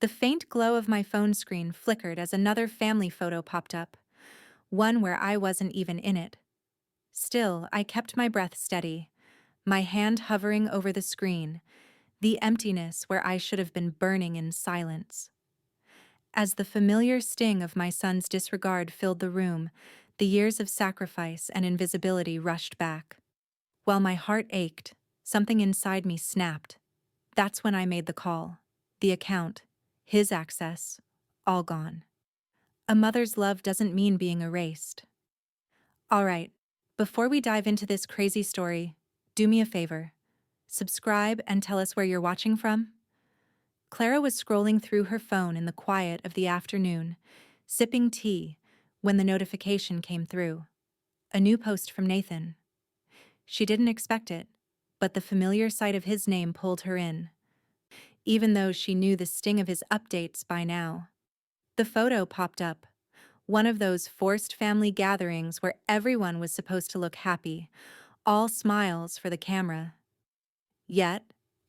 The faint glow of my phone screen flickered as another family photo popped up, one where I wasn't even in it. Still, I kept my breath steady, my hand hovering over the screen, the emptiness where I should have been burning in silence. As the familiar sting of my son's disregard filled the room, the years of sacrifice and invisibility rushed back. While my heart ached, something inside me snapped. That's when I made the call. The account, his access, all gone. A mother's love doesn't mean being erased. All right, before we dive into this crazy story, do me a favor. Subscribe and tell us where you're watching from. Clara was scrolling through her phone in the quiet of the afternoon, sipping tea, when the notification came through. A new post from Nathan. She didn't expect it, but the familiar sight of his name pulled her in, even though she knew the sting of his updates by now. The photo popped up, one of those forced family gatherings where everyone was supposed to look happy, all smiles for the camera. Yet,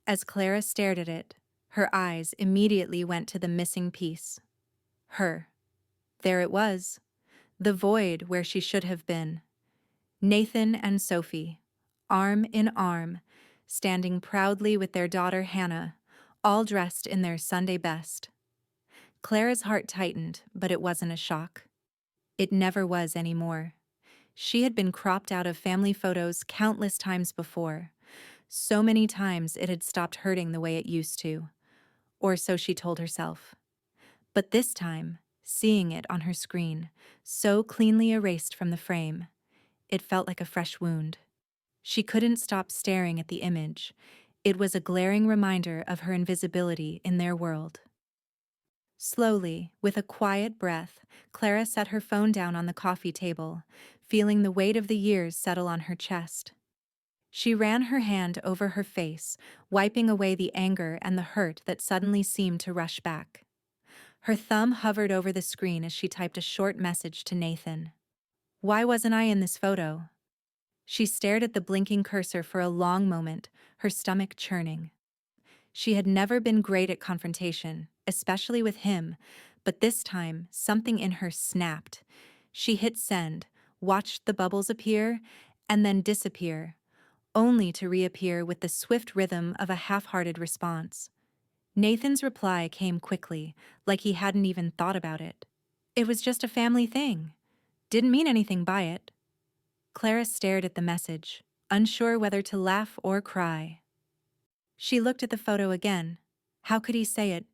as Clara stared at it, her eyes immediately went to the missing piece. Her. There it was, the void where she should have been. Nathan and Sophie, arm in arm, standing proudly with their daughter Hannah, all dressed in their Sunday best. Clara's heart tightened, but it wasn't a shock. It never was anymore. She had been cropped out of family photos countless times before. So many times it had stopped hurting the way it used to. Or so she told herself. But this time, seeing it on her screen, so cleanly erased from the frame, it felt like a fresh wound. She couldn't stop staring at the image. It was a glaring reminder of her invisibility in their world. Slowly, with a quiet breath, Clara set her phone down on the coffee table, feeling the weight of the years settle on her chest. She ran her hand over her face, wiping away the anger and the hurt that suddenly seemed to rush back. Her thumb hovered over the screen as she typed a short message to Nathan. Why wasn't I in this photo? She stared at the blinking cursor for a long moment, her stomach churning. She had never been great at confrontation, especially with him, but this time something in her snapped. She hit send, watched the bubbles appear, and then disappear, only to reappear with the swift rhythm of a half-hearted response. Nathan's reply came quickly, like he hadn't even thought about it. It was just a family thing. Didn't mean anything by it. Clara stared at the message, unsure whether to laugh or cry. She looked at the photo again. How could he say it?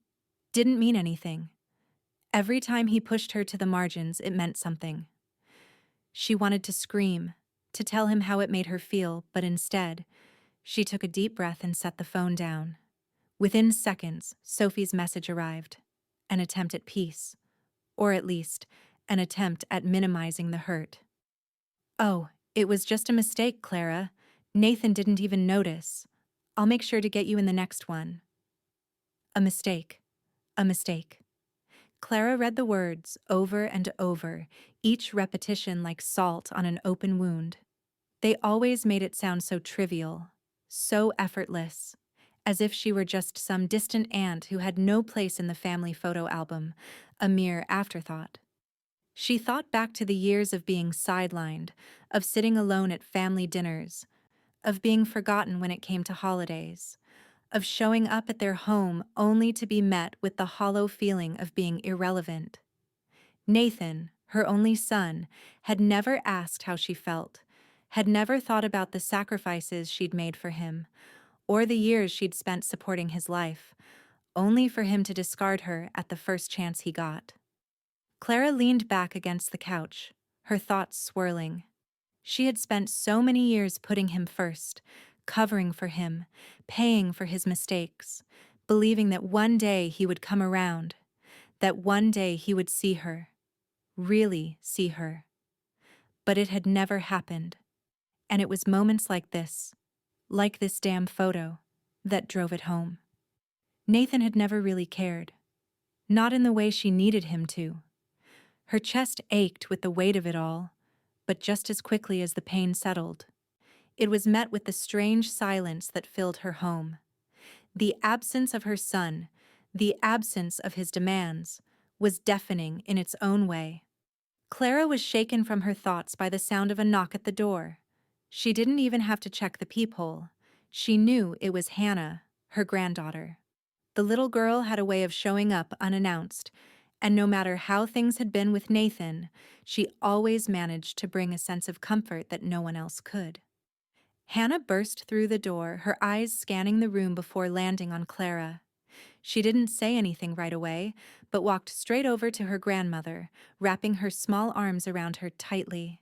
Didn't mean anything. Every time he pushed her to the margins, it meant something. She wanted to scream, to tell him how it made her feel, but instead, she took a deep breath and set the phone down. Within seconds, Sophie's message arrived. An attempt at peace. Or at least, an attempt at minimizing the hurt. Oh, it was just a mistake, Clara. Nathan didn't even notice. I'll make sure to get you in the next one. A mistake. A mistake. Clara read the words over and over, each repetition like salt on an open wound. They always made it sound so trivial, so effortless, as if she were just some distant aunt who had no place in the family photo album, a mere afterthought. She thought back to the years of being sidelined, of sitting alone at family dinners, of being forgotten when it came to holidays, of showing up at their home only to be met with the hollow feeling of being irrelevant. Nathan, her only son, had never asked how she felt, had never thought about the sacrifices she'd made for him, or the years she'd spent supporting his life, only for him to discard her at the first chance he got. Clara leaned back against the couch, her thoughts swirling. She had spent so many years putting him first, covering for him, paying for his mistakes, believing that one day he would come around, that one day he would see her, really see her. But it had never happened, and it was moments like this damn photo, that drove it home. Nathan had never really cared, not in the way she needed him to. Her chest ached with the weight of it all, but just as quickly as the pain settled, it was met with the strange silence that filled her home. The absence of her son, The absence of his demands was deafening in its own way. Clara was shaken from her thoughts by the sound of a knock at the door. She didn't even have to check the peephole. She knew it was Hannah, her granddaughter. The little girl had a way of showing up unannounced, and no matter how things had been with Nathan, she always managed to bring a sense of comfort that no one else could. Hannah burst through the door, her eyes scanning the room before landing on Clara. She didn't say anything right away, but walked straight over to her grandmother, wrapping her small arms around her tightly.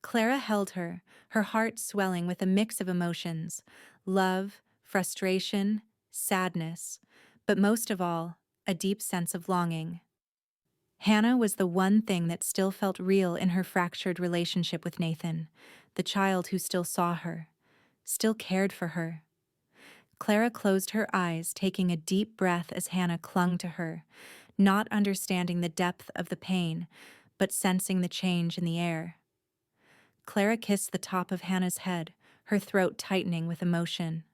Clara held her, her heart swelling with a mix of emotions: love, frustration, sadness, but most of all, a deep sense of longing. Hannah was the one thing that still felt real in her fractured relationship with Nathan, the child who still saw her, still cared for her. Clara closed her eyes, taking a deep breath as Hannah clung to her, not understanding the depth of the pain, but sensing the change in the air. Clara kissed the top of Hannah's head, her throat tightening with emotion.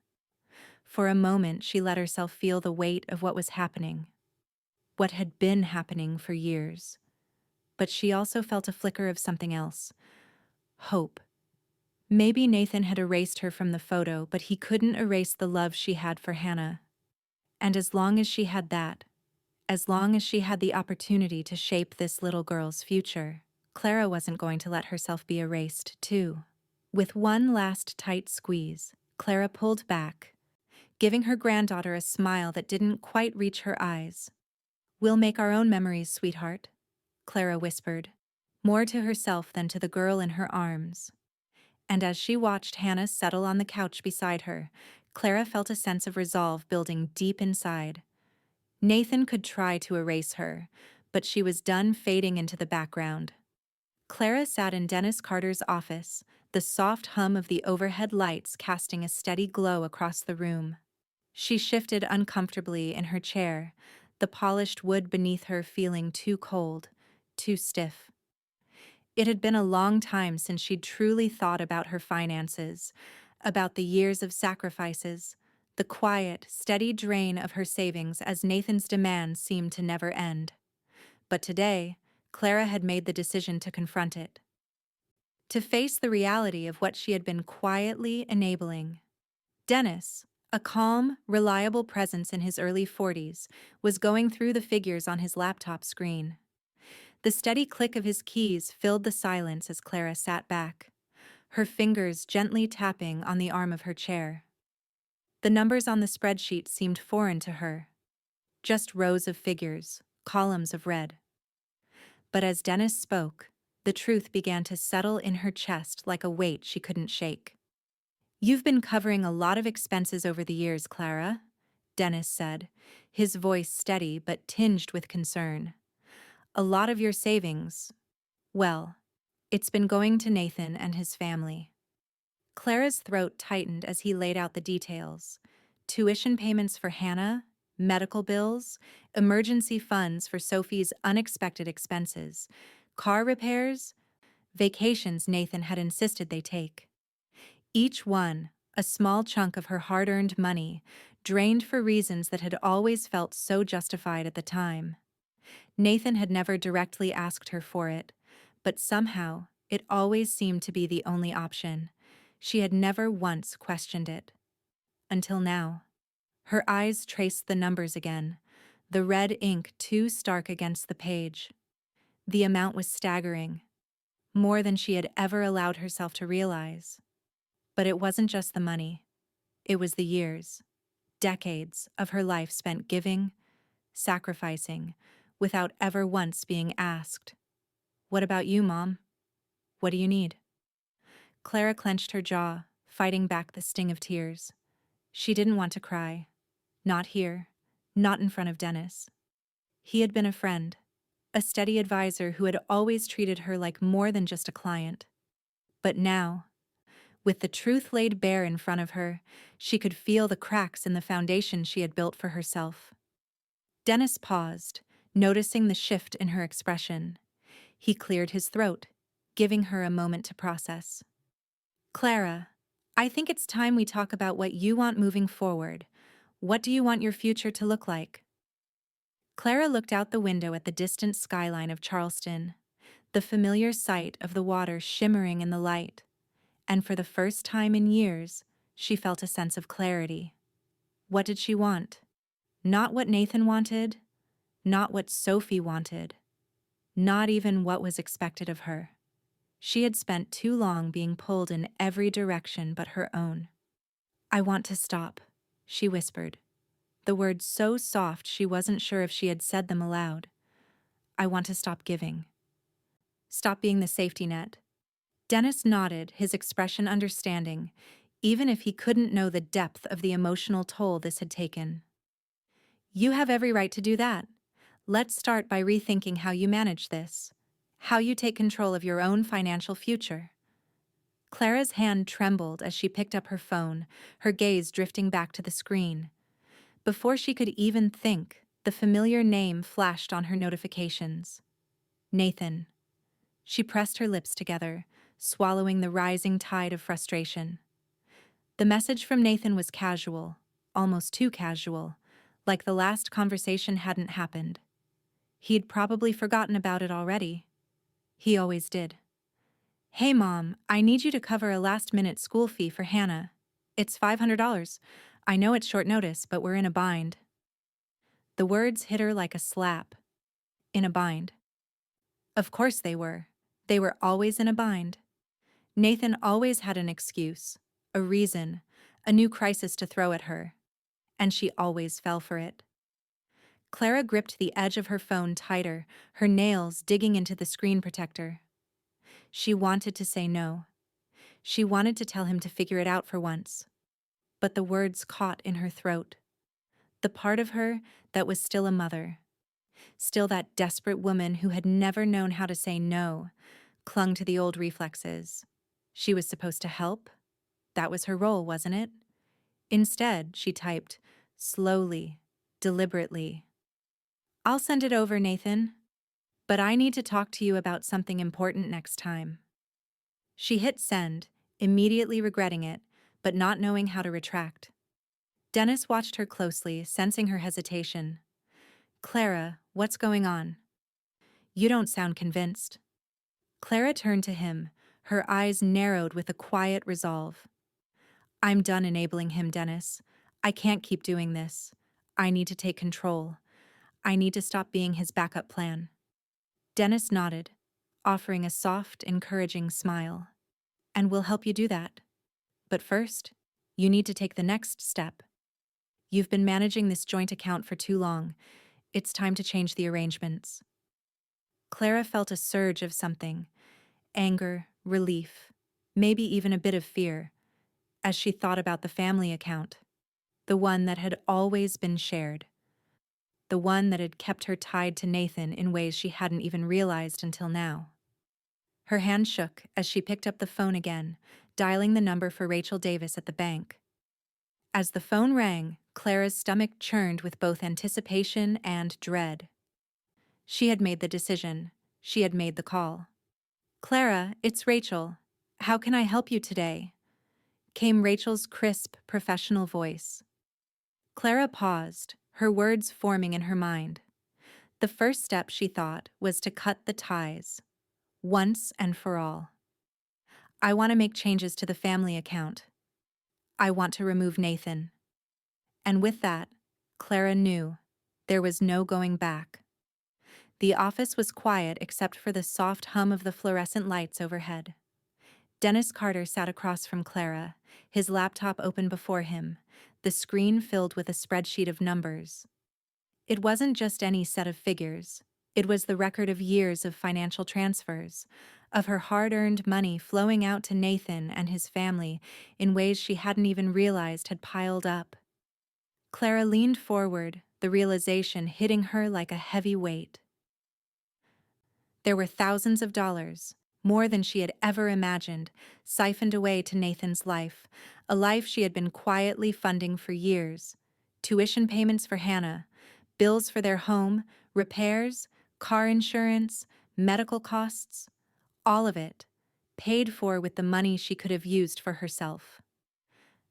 For a moment, she let herself feel the weight of what was happening, what had been happening for years. But she also felt a flicker of something else: hope. Maybe Nathan had erased her from the photo, but he couldn't erase the love she had for Hannah. And as long as she had that, as long as she had the opportunity to shape this little girl's future, Clara wasn't going to let herself be erased, too. With one last tight squeeze, Clara pulled back, giving her granddaughter a smile that didn't quite reach her eyes. "We'll make our own memories, sweetheart," Clara whispered, more to herself than to the girl in her arms. And as she watched Hannah settle on the couch beside her, Clara felt a sense of resolve building deep inside. Nathan could try to erase her, but she was done fading into the background. Clara sat in Dennis Carter's office, the soft hum of the overhead lights casting a steady glow across the room. She shifted uncomfortably in her chair, the polished wood beneath her feeling too cold, too stiff. It had been a long time since she'd truly thought about her finances, about the years of sacrifices, the quiet, steady drain of her savings as Nathan's demands seemed to never end. But today, Clara had made the decision to confront it, to face the reality of what she had been quietly enabling. Dennis, a calm, reliable presence in his early 40s, was going through the figures on his laptop screen. The steady click of his keys filled the silence as Clara sat back, her fingers gently tapping on the arm of her chair. The numbers on the spreadsheet seemed foreign to her, just rows of figures, columns of red. But as Dennis spoke, the truth began to settle in her chest like a weight she couldn't shake. "You've been covering a lot of expenses over the years, Clara," Dennis said, his voice steady but tinged with concern. "A lot of your savings, well, it's been going to Nathan and his family." Clara's throat tightened as he laid out the details: tuition payments for Hannah, medical bills, emergency funds for Sophie's unexpected expenses, car repairs, vacations Nathan had insisted they take. Each one, a small chunk of her hard-earned money, drained for reasons that had always felt so justified at the time. Nathan had never directly asked her for it, but somehow it always seemed to be the only option. She had never once questioned it. Until now. Her eyes traced the numbers again, the red ink too stark against the page. The amount was staggering, more than she had ever allowed herself to realize. But it wasn't just the money. It was the years, decades of her life spent giving, sacrificing, without ever once being asked, "What about you, Mom? What do you need?" Clara clenched her jaw, fighting back the sting of tears. She didn't want to cry. Not here. Not in front of Dennis. He had been a friend, a steady advisor who had always treated her like more than just a client. But now, with the truth laid bare in front of her, she could feel the cracks in the foundation she had built for herself. Dennis paused, noticing the shift in her expression. He cleared his throat, giving her a moment to process. "Clara, I think it's time we talk about what you want moving forward. What do you want your future to look like?" Clara looked out the window at the distant skyline of Charleston, the familiar sight of the water shimmering in the light, and for the first time in years, she felt a sense of clarity. What did she want? Not what Nathan wanted, not what Sophie wanted, not even what was expected of her. She had spent too long being pulled in every direction but her own. "I want to stop," she whispered, the words so soft she wasn't sure if she had said them aloud. "I want to stop giving. Stop being the safety net." Dennis nodded, his expression understanding, even if he couldn't know the depth of the emotional toll this had taken. "You have every right to do that. Let's start by rethinking how you manage this, how you take control of your own financial future." Clara's hand trembled as she picked up her phone, her gaze drifting back to the screen. Before she could even think, the familiar name flashed on her notifications. Nathan. She pressed her lips together, swallowing the rising tide of frustration. The message from Nathan was casual, almost too casual, like the last conversation hadn't happened. He'd probably forgotten about it already. He always did. "Hey Mom, I need you to cover a last-minute school fee for Hannah. It's $500. I know it's short notice, but we're in a bind." The words hit her like a slap. In a bind. Of course they were. They were always in a bind. Nathan always had an excuse, a reason, a new crisis to throw at her. And she always fell for it. Clara gripped the edge of her phone tighter, her nails digging into the screen protector. She wanted to say no. She wanted to tell him to figure it out for once. But the words caught in her throat. The part of her that was still a mother, still that desperate woman who had never known how to say no, clung to the old reflexes. She was supposed to help. That was her role, wasn't it? Instead, she typed, slowly, deliberately, "I'll send it over, Nathan. But I need to talk to you about something important next time." She hit send, immediately regretting it, but not knowing how to retract. Dennis watched her closely, sensing her hesitation. "Clara, what's going on? You don't sound convinced." Clara turned to him, her eyes narrowed with a quiet resolve. "I'm done enabling him, Dennis. I can't keep doing this. I need to take control. I need to stop being his backup plan." Dennis nodded, offering a soft, encouraging smile. "And we'll help you do that. But first, you need to take the next step. You've been managing this joint account for too long. It's time to change the arrangements." Clara felt a surge of something, anger, relief, maybe even a bit of fear, as she thought about the family account, the one that had always been shared, the one that had kept her tied to Nathan in ways she hadn't even realized until now. Her hand shook as she picked up the phone again, dialing the number for Rachel Davis at the bank. As the phone rang, Clara's stomach churned with both anticipation and dread. She had made the decision. She had made the call. "Clara, it's Rachel. How can I help you today?" came Rachel's crisp, professional voice. Clara paused, her words forming in her mind. The first step, she thought, was to cut the ties, once and for all. "I want to make changes to the family account. I want to remove Nathan." And with that, Clara knew there was no going back. The office was quiet except for the soft hum of the fluorescent lights overhead. Dennis Carter sat across from Clara, his laptop open before him, the screen filled with a spreadsheet of numbers. It wasn't just any set of figures. It was the record of years of financial transfers, of her hard-earned money flowing out to Nathan and his family in ways she hadn't even realized had piled up. Clara leaned forward, the realization hitting her like a heavy weight. There were thousands of dollars, more than she had ever imagined, siphoned away to Nathan's life, a life she had been quietly funding for years. Tuition payments for Hannah, bills for their home, repairs, car insurance, medical costs, all of it, paid for with the money she could have used for herself.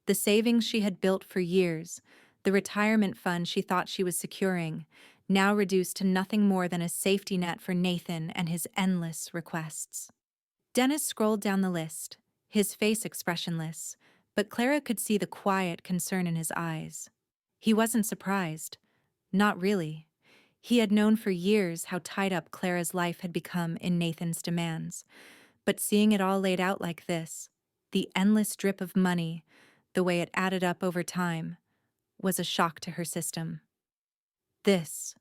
The savings she had built for years, the retirement fund she thought she was securing, now reduced to nothing more than a safety net for Nathan and his endless requests. Dennis scrolled down the list, his face expressionless, but Clara could see the quiet concern in his eyes. He wasn't surprised. Not really. He had known for years how tied up Clara's life had become in Nathan's demands, but seeing it all laid out like this, the endless drip of money, the way it added up over time, was a shock to her system. This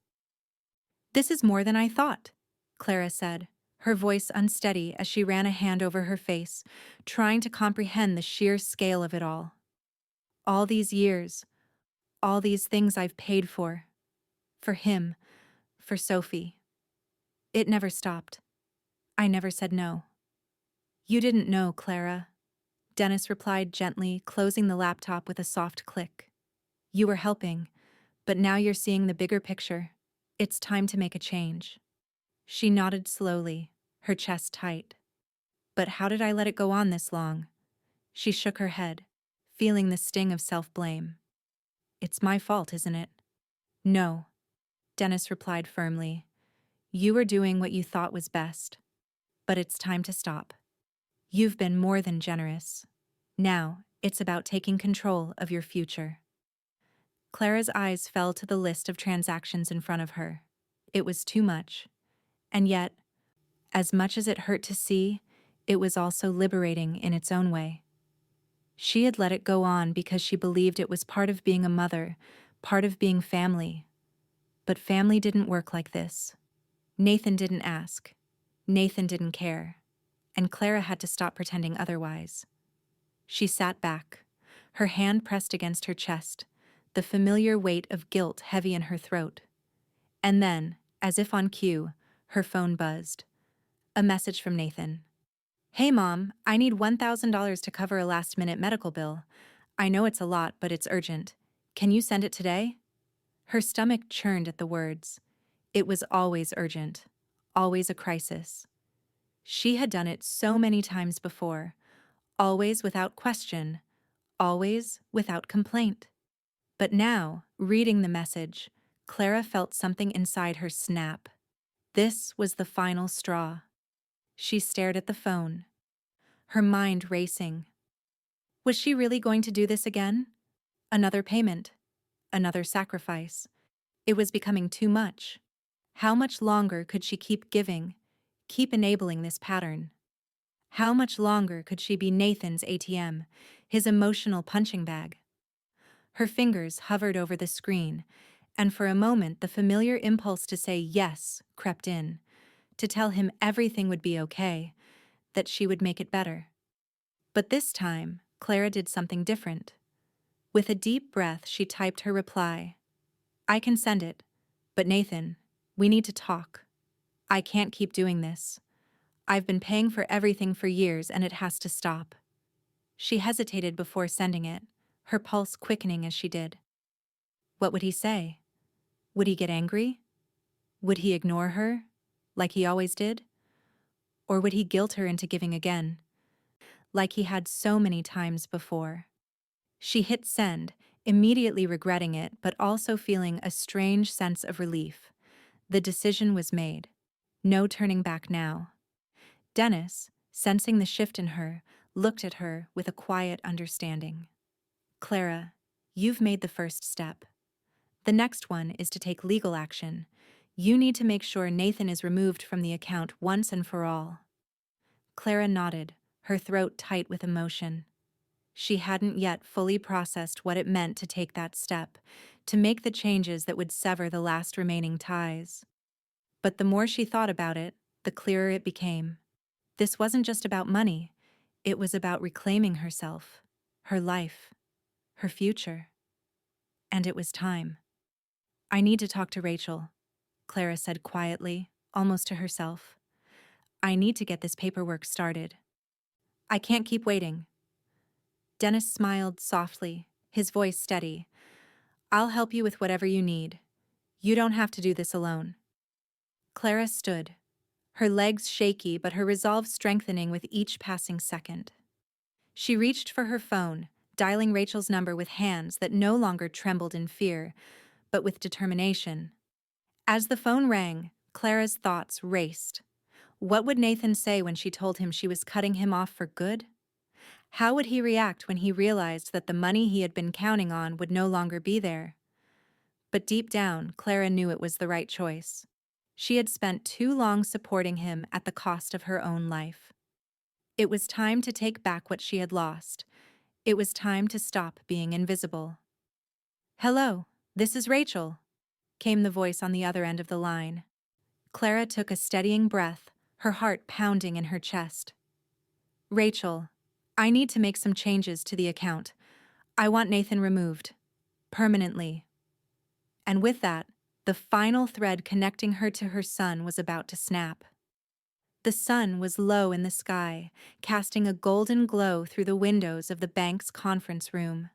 is more than I thought, Clara said, her voice unsteady as she ran a hand over her face, trying to comprehend the sheer scale of it all. All these years, all these things I've paid for him, for Sophie. It never stopped. I never said no. You didn't know, Clara, Dennis replied gently, closing the laptop with a soft click. You were helping, but now you're seeing the bigger picture. It's time to make a change. She nodded slowly, her chest tight. But how did I let it go on this long? She shook her head, feeling the sting of self-blame. It's my fault, isn't it? No, Dennis replied firmly. You were doing what you thought was best. But it's time to stop. You've been more than generous. Now, it's about taking control of your future. Clara's eyes fell to the list of transactions in front of her. It was too much. And yet, as much as it hurt to see, it was also liberating in its own way. She had let it go on because she believed it was part of being a mother, part of being family. But family didn't work like this. Nathan didn't ask. Nathan didn't care. And Clara had to stop pretending otherwise. She sat back, her hand pressed against her chest, the familiar weight of guilt heavy in her throat. And then, as if on cue, her phone buzzed. A message from Nathan. Hey Mom, I need $1,000 to cover a last-minute medical bill. I know it's a lot, but it's urgent. Can you send it today? Her stomach churned at the words. It was always urgent, always a crisis. She had done it so many times before, always without question, always without complaint. But now, reading the message, Clara felt something inside her snap. This was the final straw. She stared at the phone, her mind racing. Was she really going to do this again? Another payment, another sacrifice. It was becoming too much. How much longer could she keep giving, keep enabling this pattern? How much longer could she be Nathan's ATM, his emotional punching bag? Her fingers hovered over the screen, and for a moment the familiar impulse to say yes crept in, to tell him everything would be okay, that she would make it better. But this time, Clara did something different. With a deep breath, she typed her reply. I can send it, but Nathan, we need to talk. I can't keep doing this. I've been paying for everything for years and it has to stop. She hesitated before sending it, her pulse quickening as she did. What would he say? Would he get angry? Would he ignore her, like he always did? Or would he guilt her into giving again, like he had so many times before? She hit send, immediately regretting it, but also feeling a strange sense of relief. The decision was made. No turning back now. Dennis, sensing the shift in her, looked at her with a quiet understanding. Clara, you've made the first step. The next one is to take legal action. You need to make sure Nathan is removed from the account once and for all. Clara nodded, her throat tight with emotion. She hadn't yet fully processed what it meant to take that step, to make the changes that would sever the last remaining ties. But the more she thought about it, the clearer it became. This wasn't just about money. It was about reclaiming herself, her life, her future. And it was time. I need to talk to Rachel, Clara said quietly, almost to herself. I need to get this paperwork started. I can't keep waiting. Dennis smiled softly, his voice steady. I'll help you with whatever you need. You don't have to do this alone. Clara stood, her legs shaky but her resolve strengthening with each passing second. She reached for her phone, dialing Rachel's number with hands that no longer trembled in fear, but with determination. As the phone rang, Clara's thoughts raced. What would Nathan say when she told him she was cutting him off for good? How would he react when he realized that the money he had been counting on would no longer be there? But deep down, Clara knew it was the right choice. She had spent too long supporting him at the cost of her own life. It was time to take back what she had lost. It was time to stop being invisible. "Hello, this is Rachel," came the voice on the other end of the line. Clara took a steadying breath, her heart pounding in her chest. "Rachel, I need to make some changes to the account. I want Nathan removed. Permanently." And with that, the final thread connecting her to her son was about to snap. The sun was low in the sky, casting a golden glow through the windows of the bank's conference room.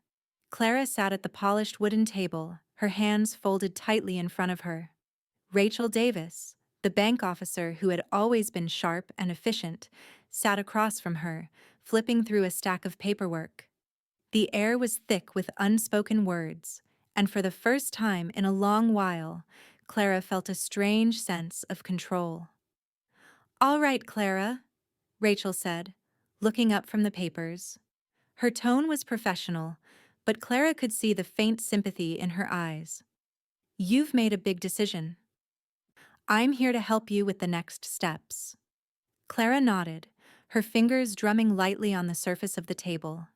Clara sat at the polished wooden table, her hands folded tightly in front of her. Rachel Davis, the bank officer who had always been sharp and efficient, sat across from her, flipping through a stack of paperwork. The air was thick with unspoken words, and for the first time in a long while, Clara felt a strange sense of control. "All right, Clara," Rachel said, looking up from the papers. Her tone was professional, but Clara could see the faint sympathy in her eyes. "You've made a big decision. I'm here to help you with the next steps." Clara nodded, her fingers drumming lightly on the surface of the table.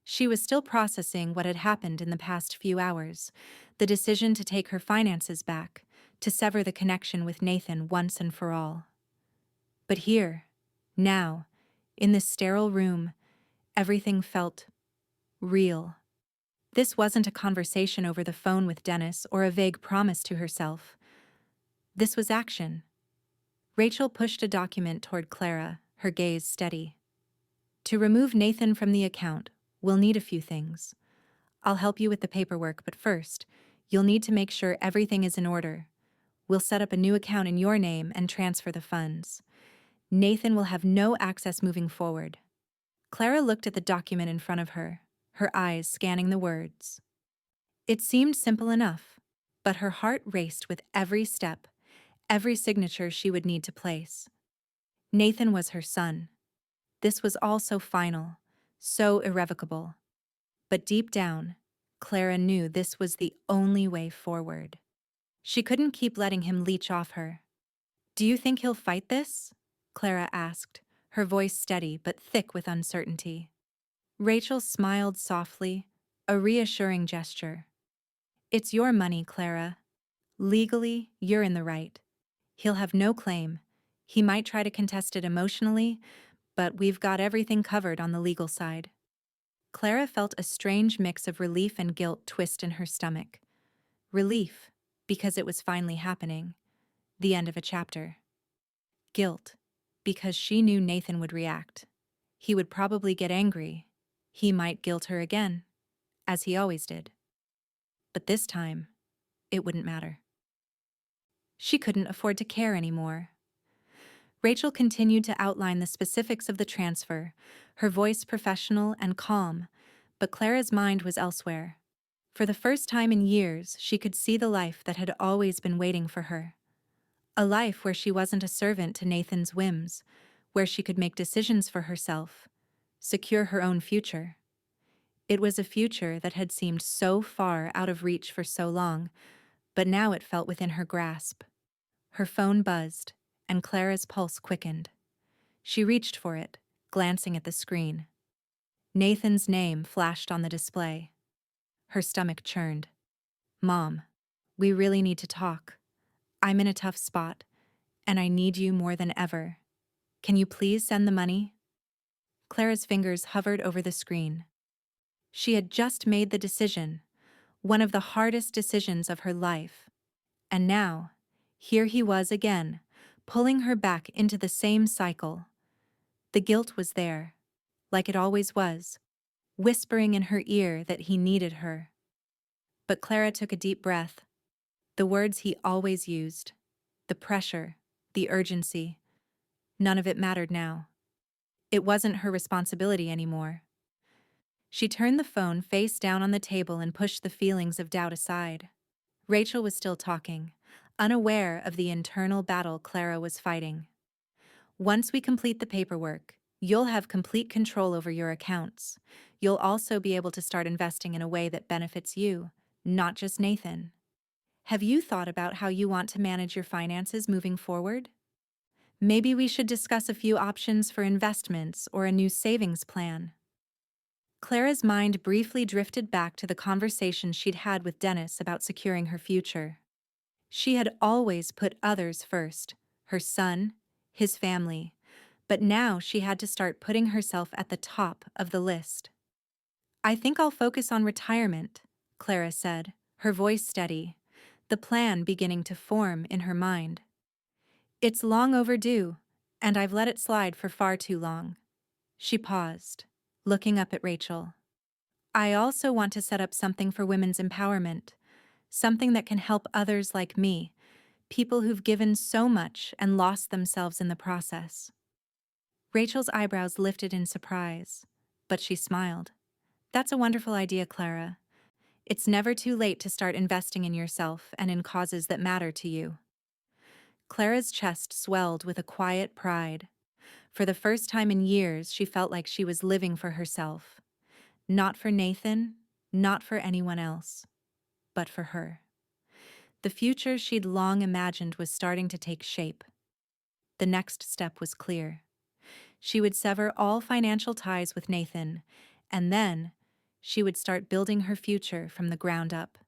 She was still processing what had happened in the past few hours, the decision to take her finances back, to sever the connection with Nathan once and for all. But here, now, in this sterile room, everything felt real. This wasn't a conversation over the phone with Dennis or a vague promise to herself. This was action. Rachel pushed a document toward Clara, her gaze steady. "To remove Nathan from the account, we'll need a few things. I'll help you with the paperwork, but first, you'll need to make sure everything is in order. We'll set up a new account in your name and transfer the funds. Nathan will have no access moving forward." Clara looked at the document in front of her, her eyes scanning the words. It seemed simple enough, but her heart raced with every step, every signature she would need to place. Nathan was her son. This was all so final, so irrevocable. But deep down, Clara knew this was the only way forward. She couldn't keep letting him leech off her. "Do you think he'll fight this?" Clara asked, her voice steady but thick with uncertainty. Rachel smiled softly, a reassuring gesture. "It's your money, Clara. Legally, you're in the right. He'll have no claim. He might try to contest it emotionally, but we've got everything covered on the legal side." Clara felt a strange mix of relief and guilt twist in her stomach. Relief, because it was finally happening, the end of a chapter. Guilt, because she knew Nathan would react. He would probably get angry. He might guilt her again, as he always did. But this time, it wouldn't matter. She couldn't afford to care anymore. Rachel continued to outline the specifics of the transfer, her voice professional and calm, but Clara's mind was elsewhere. For the first time in years, she could see the life that had always been waiting for her. A life where she wasn't a servant to Nathan's whims, where she could make decisions for herself, secure her own future. It was a future that had seemed so far out of reach for so long, but now it felt within her grasp. Her phone buzzed, and Clara's pulse quickened. She reached for it, glancing at the screen. Nathan's name flashed on the display. Her stomach churned. "Mom, we really need to talk. I'm in a tough spot, and I need you more than ever. Can you please send the money?" Clara's fingers hovered over the screen. She had just made the decision, one of the hardest decisions of her life. And now, here he was again, pulling her back into the same cycle. The guilt was there, like it always was, whispering in her ear that he needed her. But Clara took a deep breath. The words he always used, the pressure, the urgency, none of it mattered now. It wasn't her responsibility anymore. She turned the phone face down on the table and pushed the feelings of doubt aside. Rachel was still talking, unaware of the internal battle Clara was fighting. Once we complete the paperwork, you'll have complete control over your accounts. You'll also be able to start investing in a way that benefits you, not just Nathan. Have you thought about how you want to manage your finances moving forward? Maybe we should discuss a few options for investments or a new savings plan. Clara's mind briefly drifted back to the conversation she'd had with Dennis about securing her future. She had always put others first, her son, his family, but now she had to start putting herself at the top of the list. I think I'll focus on retirement, Clara said, her voice steady, the plan beginning to form in her mind. It's long overdue, and I've let it slide for far too long. She paused, looking up at Rachel. I also want to set up something for women's empowerment, something that can help others like me, people who've given so much and lost themselves in the process. Rachel's eyebrows lifted in surprise, but she smiled. That's a wonderful idea, Clara. It's never too late to start investing in yourself and in causes that matter to you. Clara's chest swelled with a quiet pride. For the first time in years, she felt like she was living for herself. Not for Nathan, not for anyone else, but for her. The future she'd long imagined was starting to take shape. The next step was clear. She would sever all financial ties with Nathan, and then she would start building her future from the ground up.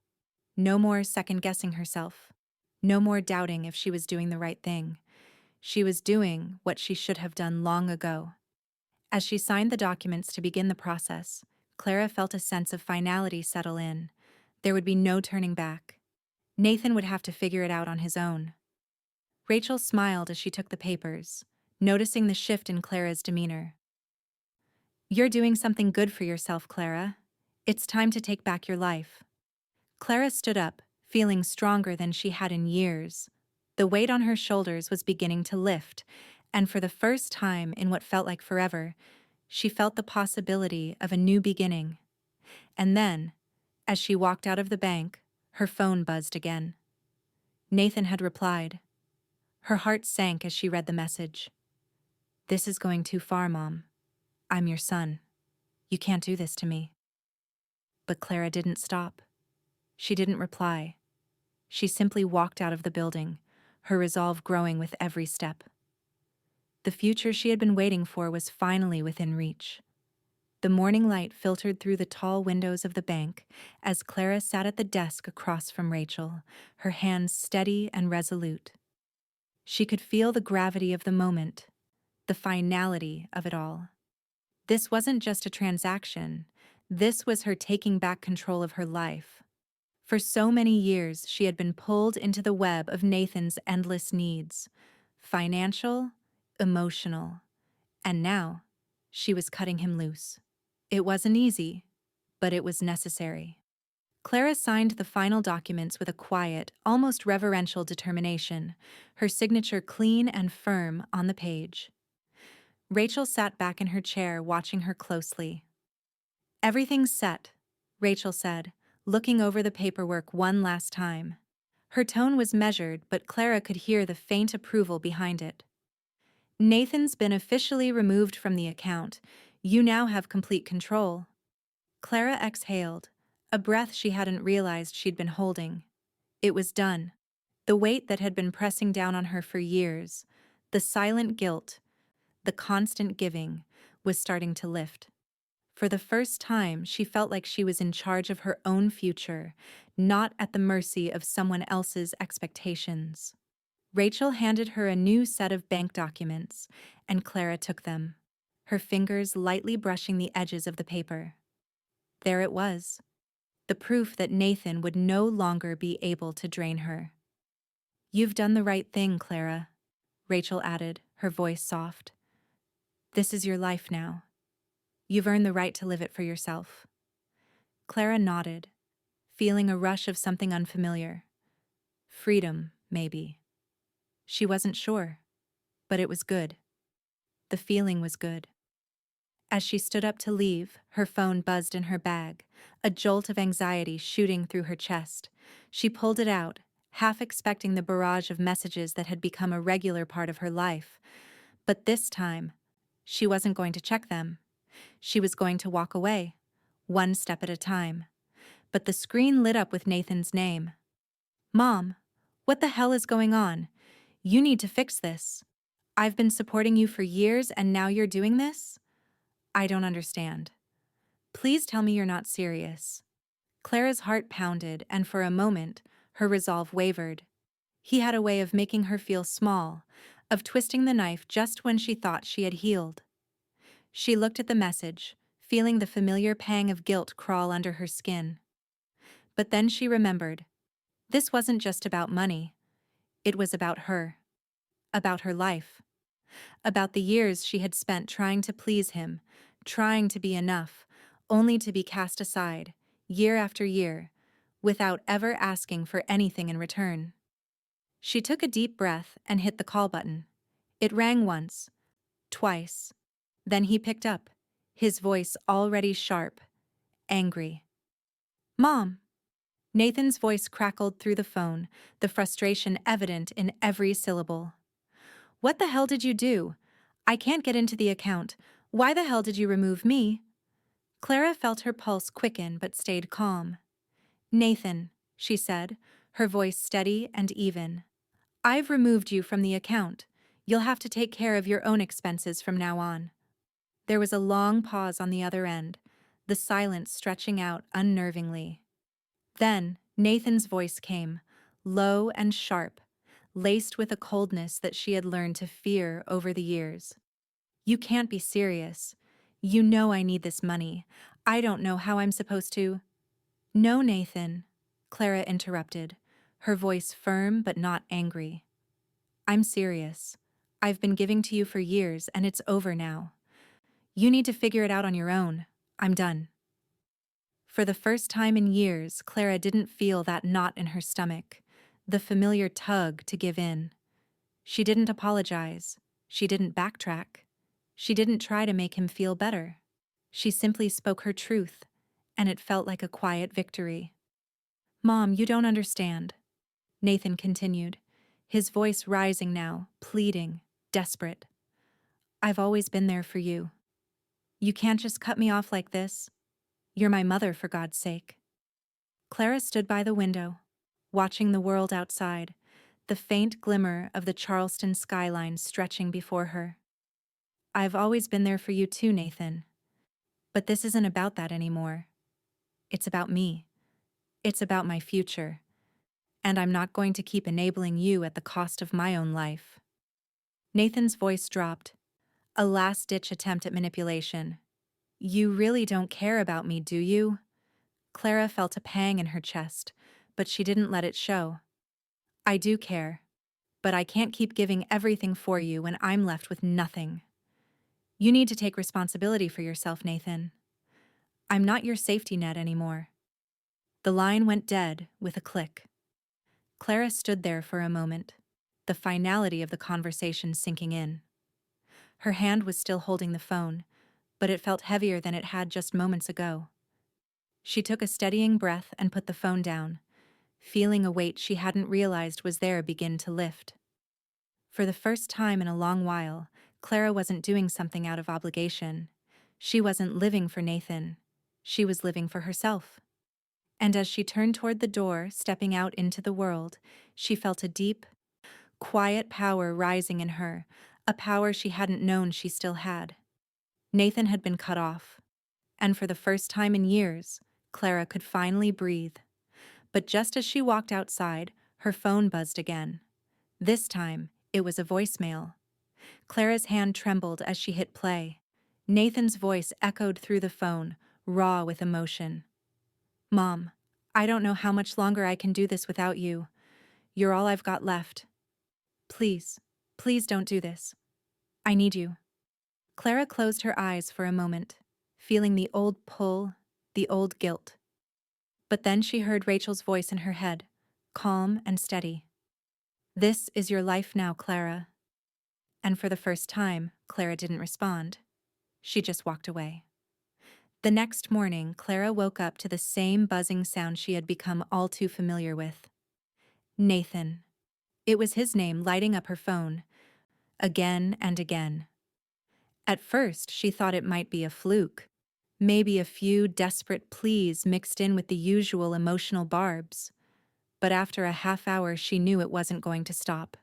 No more second-guessing herself. No more doubting if she was doing the right thing. She was doing what she should have done long ago. As she signed the documents to begin the process, Clara felt a sense of finality settle in. There would be no turning back. Nathan would have to figure it out on his own. Rachel smiled as she took the papers, noticing the shift in Clara's demeanor. You're doing something good for yourself, Clara. It's time to take back your life. Clara stood up, feeling stronger than she had in years. The weight on her shoulders was beginning to lift, and for the first time in what felt like forever, she felt the possibility of a new beginning. And then, as she walked out of the bank, her phone buzzed again. Nathan had replied. Her heart sank as she read the message. This is going too far, Mom. I'm your son. You can't do this to me. But Clara didn't stop. She didn't reply. She simply walked out of the building, her resolve growing with every step. The future she had been waiting for was finally within reach. The morning light filtered through the tall windows of the bank as Clara sat at the desk across from Rachel, her hands steady and resolute. She could feel the gravity of the moment, the finality of it all. This wasn't just a transaction. This was her taking back control of her life. For so many years, she had been pulled into the web of Nathan's endless needs, financial, emotional, and now she was cutting him loose. It wasn't easy, but it was necessary. Clara signed the final documents with a quiet, almost reverential determination, her signature clean and firm on the page. Rachel sat back in her chair, watching her closely. Everything's set, Rachel said, looking over the paperwork one last time. Her tone was measured, but Clara could hear the faint approval behind it. Nathan's been officially removed from the account. You now have complete control. Clara exhaled, a breath she hadn't realized she'd been holding. It was done. The weight that had been pressing down on her for years, the silent guilt, the constant giving, was starting to lift. For the first time, she felt like she was in charge of her own future, not at the mercy of someone else's expectations. Rachel handed her a new set of bank documents, and Clara took them, her fingers lightly brushing the edges of the paper. There it was, the proof that Nathan would no longer be able to drain her. You've done the right thing, Clara, Rachel added, her voice soft. This is your life now. You've earned the right to live it for yourself. Clara nodded, feeling a rush of something unfamiliar. Freedom, maybe. She wasn't sure, but it was good. The feeling was good. As she stood up to leave, her phone buzzed in her bag, a jolt of anxiety shooting through her chest. She pulled it out, half expecting the barrage of messages that had become a regular part of her life. But this time, she wasn't going to check them. She was going to walk away, one step at a time. But the screen lit up with Nathan's name. "Mom, what the hell is going on? You need to fix this. I've been supporting you for years and now you're doing this? I don't understand. Please tell me you're not serious." Clara's heart pounded, and for a moment, her resolve wavered. He had a way of making her feel small, of twisting the knife just when she thought she had healed. She looked at the message, feeling the familiar pang of guilt crawl under her skin. But then she remembered. This wasn't just about money. It was about her. About her life. About the years she had spent trying to please him, trying to be enough, only to be cast aside, year after year, without ever asking for anything in return. She took a deep breath and hit the call button. It rang once, twice. Then he picked up, his voice already sharp, angry. "Mom!" Nathan's voice crackled through the phone, the frustration evident in every syllable. "What the hell did you do? I can't get into the account. Why the hell did you remove me?" Clara felt her pulse quicken but stayed calm. "Nathan," she said, her voice steady and even. "I've removed you from the account. You'll have to take care of your own expenses from now on." There was a long pause on the other end, the silence stretching out unnervingly. Then Nathan's voice came, low and sharp, laced with a coldness that she had learned to fear over the years. "You can't be serious. You know I need this money. I don't know how I'm supposed to—" "No, Nathan," Clara interrupted, her voice firm but not angry. "I'm serious. I've been giving to you for years and it's over now. You need to figure it out on your own. I'm done." For the first time in years, Clara didn't feel that knot in her stomach, the familiar tug to give in. She didn't apologize. She didn't backtrack. She didn't try to make him feel better. She simply spoke her truth, and it felt like a quiet victory. "Mom, you don't understand," Nathan continued, his voice rising now, pleading, desperate. "I've always been there for you. You can't just cut me off like this. You're my mother, for God's sake." Clara stood by the window, watching the world outside, the faint glimmer of the Charleston skyline stretching before her. "I've always been there for you too, Nathan. But this isn't about that anymore. It's about me. It's about my future. And I'm not going to keep enabling you at the cost of my own life." Nathan's voice dropped, a last-ditch attempt at manipulation. "You really don't care about me, do you?" Clara felt a pang in her chest, but she didn't let it show. "I do care, but I can't keep giving everything for you when I'm left with nothing. You need to take responsibility for yourself, Nathan. I'm not your safety net anymore." The line went dead with a click. Clara stood there for a moment, the finality of the conversation sinking in. Her hand was still holding the phone, but it felt heavier than it had just moments ago. She took a steadying breath and put the phone down, feeling a weight she hadn't realized was there begin to lift. For the first time in a long while, Clara wasn't doing something out of obligation. She wasn't living for Nathan. She was living for herself. And as she turned toward the door, stepping out into the world, she felt a deep, quiet power rising in her, a power she hadn't known she still had. Nathan had been cut off, and for the first time in years, Clara could finally breathe. But just as she walked outside, her phone buzzed again. This time, it was a voicemail. Clara's hand trembled as she hit play. Nathan's voice echoed through the phone, raw with emotion. "Mom, I don't know how much longer I can do this without you. You're all I've got left. Please, please don't do this. I need you." Clara closed her eyes for a moment, feeling the old pull, the old guilt. But then she heard Rachel's voice in her head, calm and steady. "This is your life now, Clara." And for the first time, Clara didn't respond. She just walked away. The next morning, Clara woke up to the same buzzing sound she had become all too familiar with. Nathan. It was his name lighting up her phone, again and again. At first, she thought it might be a fluke. Maybe a few desperate pleas mixed in with the usual emotional barbs. But after a half hour, she knew it wasn't going to stop.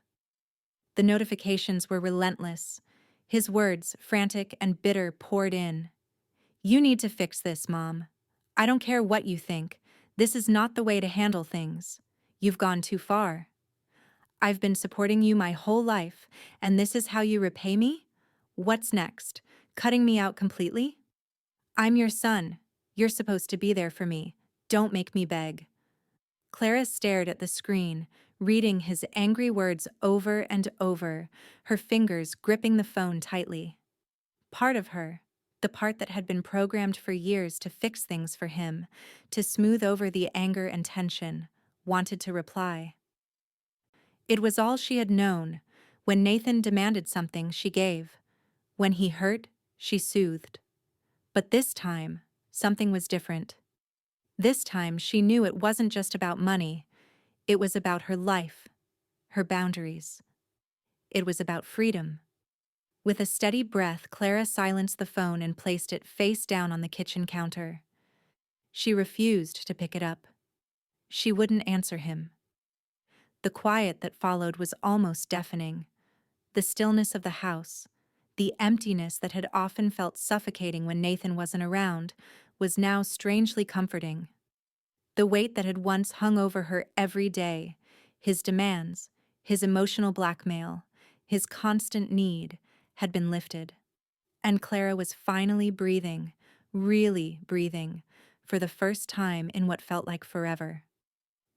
The notifications were relentless. His words, frantic and bitter, poured in. "You need to fix this, Mom. I don't care what you think. This is not the way to handle things. You've gone too far. I've been supporting you my whole life, and this is how you repay me? What's next? Cutting me out completely? I'm your son. You're supposed to be there for me. Don't make me beg." Clara stared at the screen, reading his angry words over and over, her fingers gripping the phone tightly. Part of her, the part that had been programmed for years to fix things for him, to smooth over the anger and tension, wanted to reply. It was all she had known. When Nathan demanded something, she gave. When he hurt, she soothed. But this time, something was different. This time, she knew it wasn't just about money. It was about her life, her boundaries. It was about freedom. With a steady breath, Clara silenced the phone and placed it face down on the kitchen counter. She refused to pick it up. She wouldn't answer him. The quiet that followed was almost deafening. The stillness of the house, the emptiness that had often felt suffocating when Nathan wasn't around, was now strangely comforting. The weight that had once hung over her every day, his demands, his emotional blackmail, his constant need, had been lifted. And Clara was finally breathing, really breathing, for the first time in what felt like forever.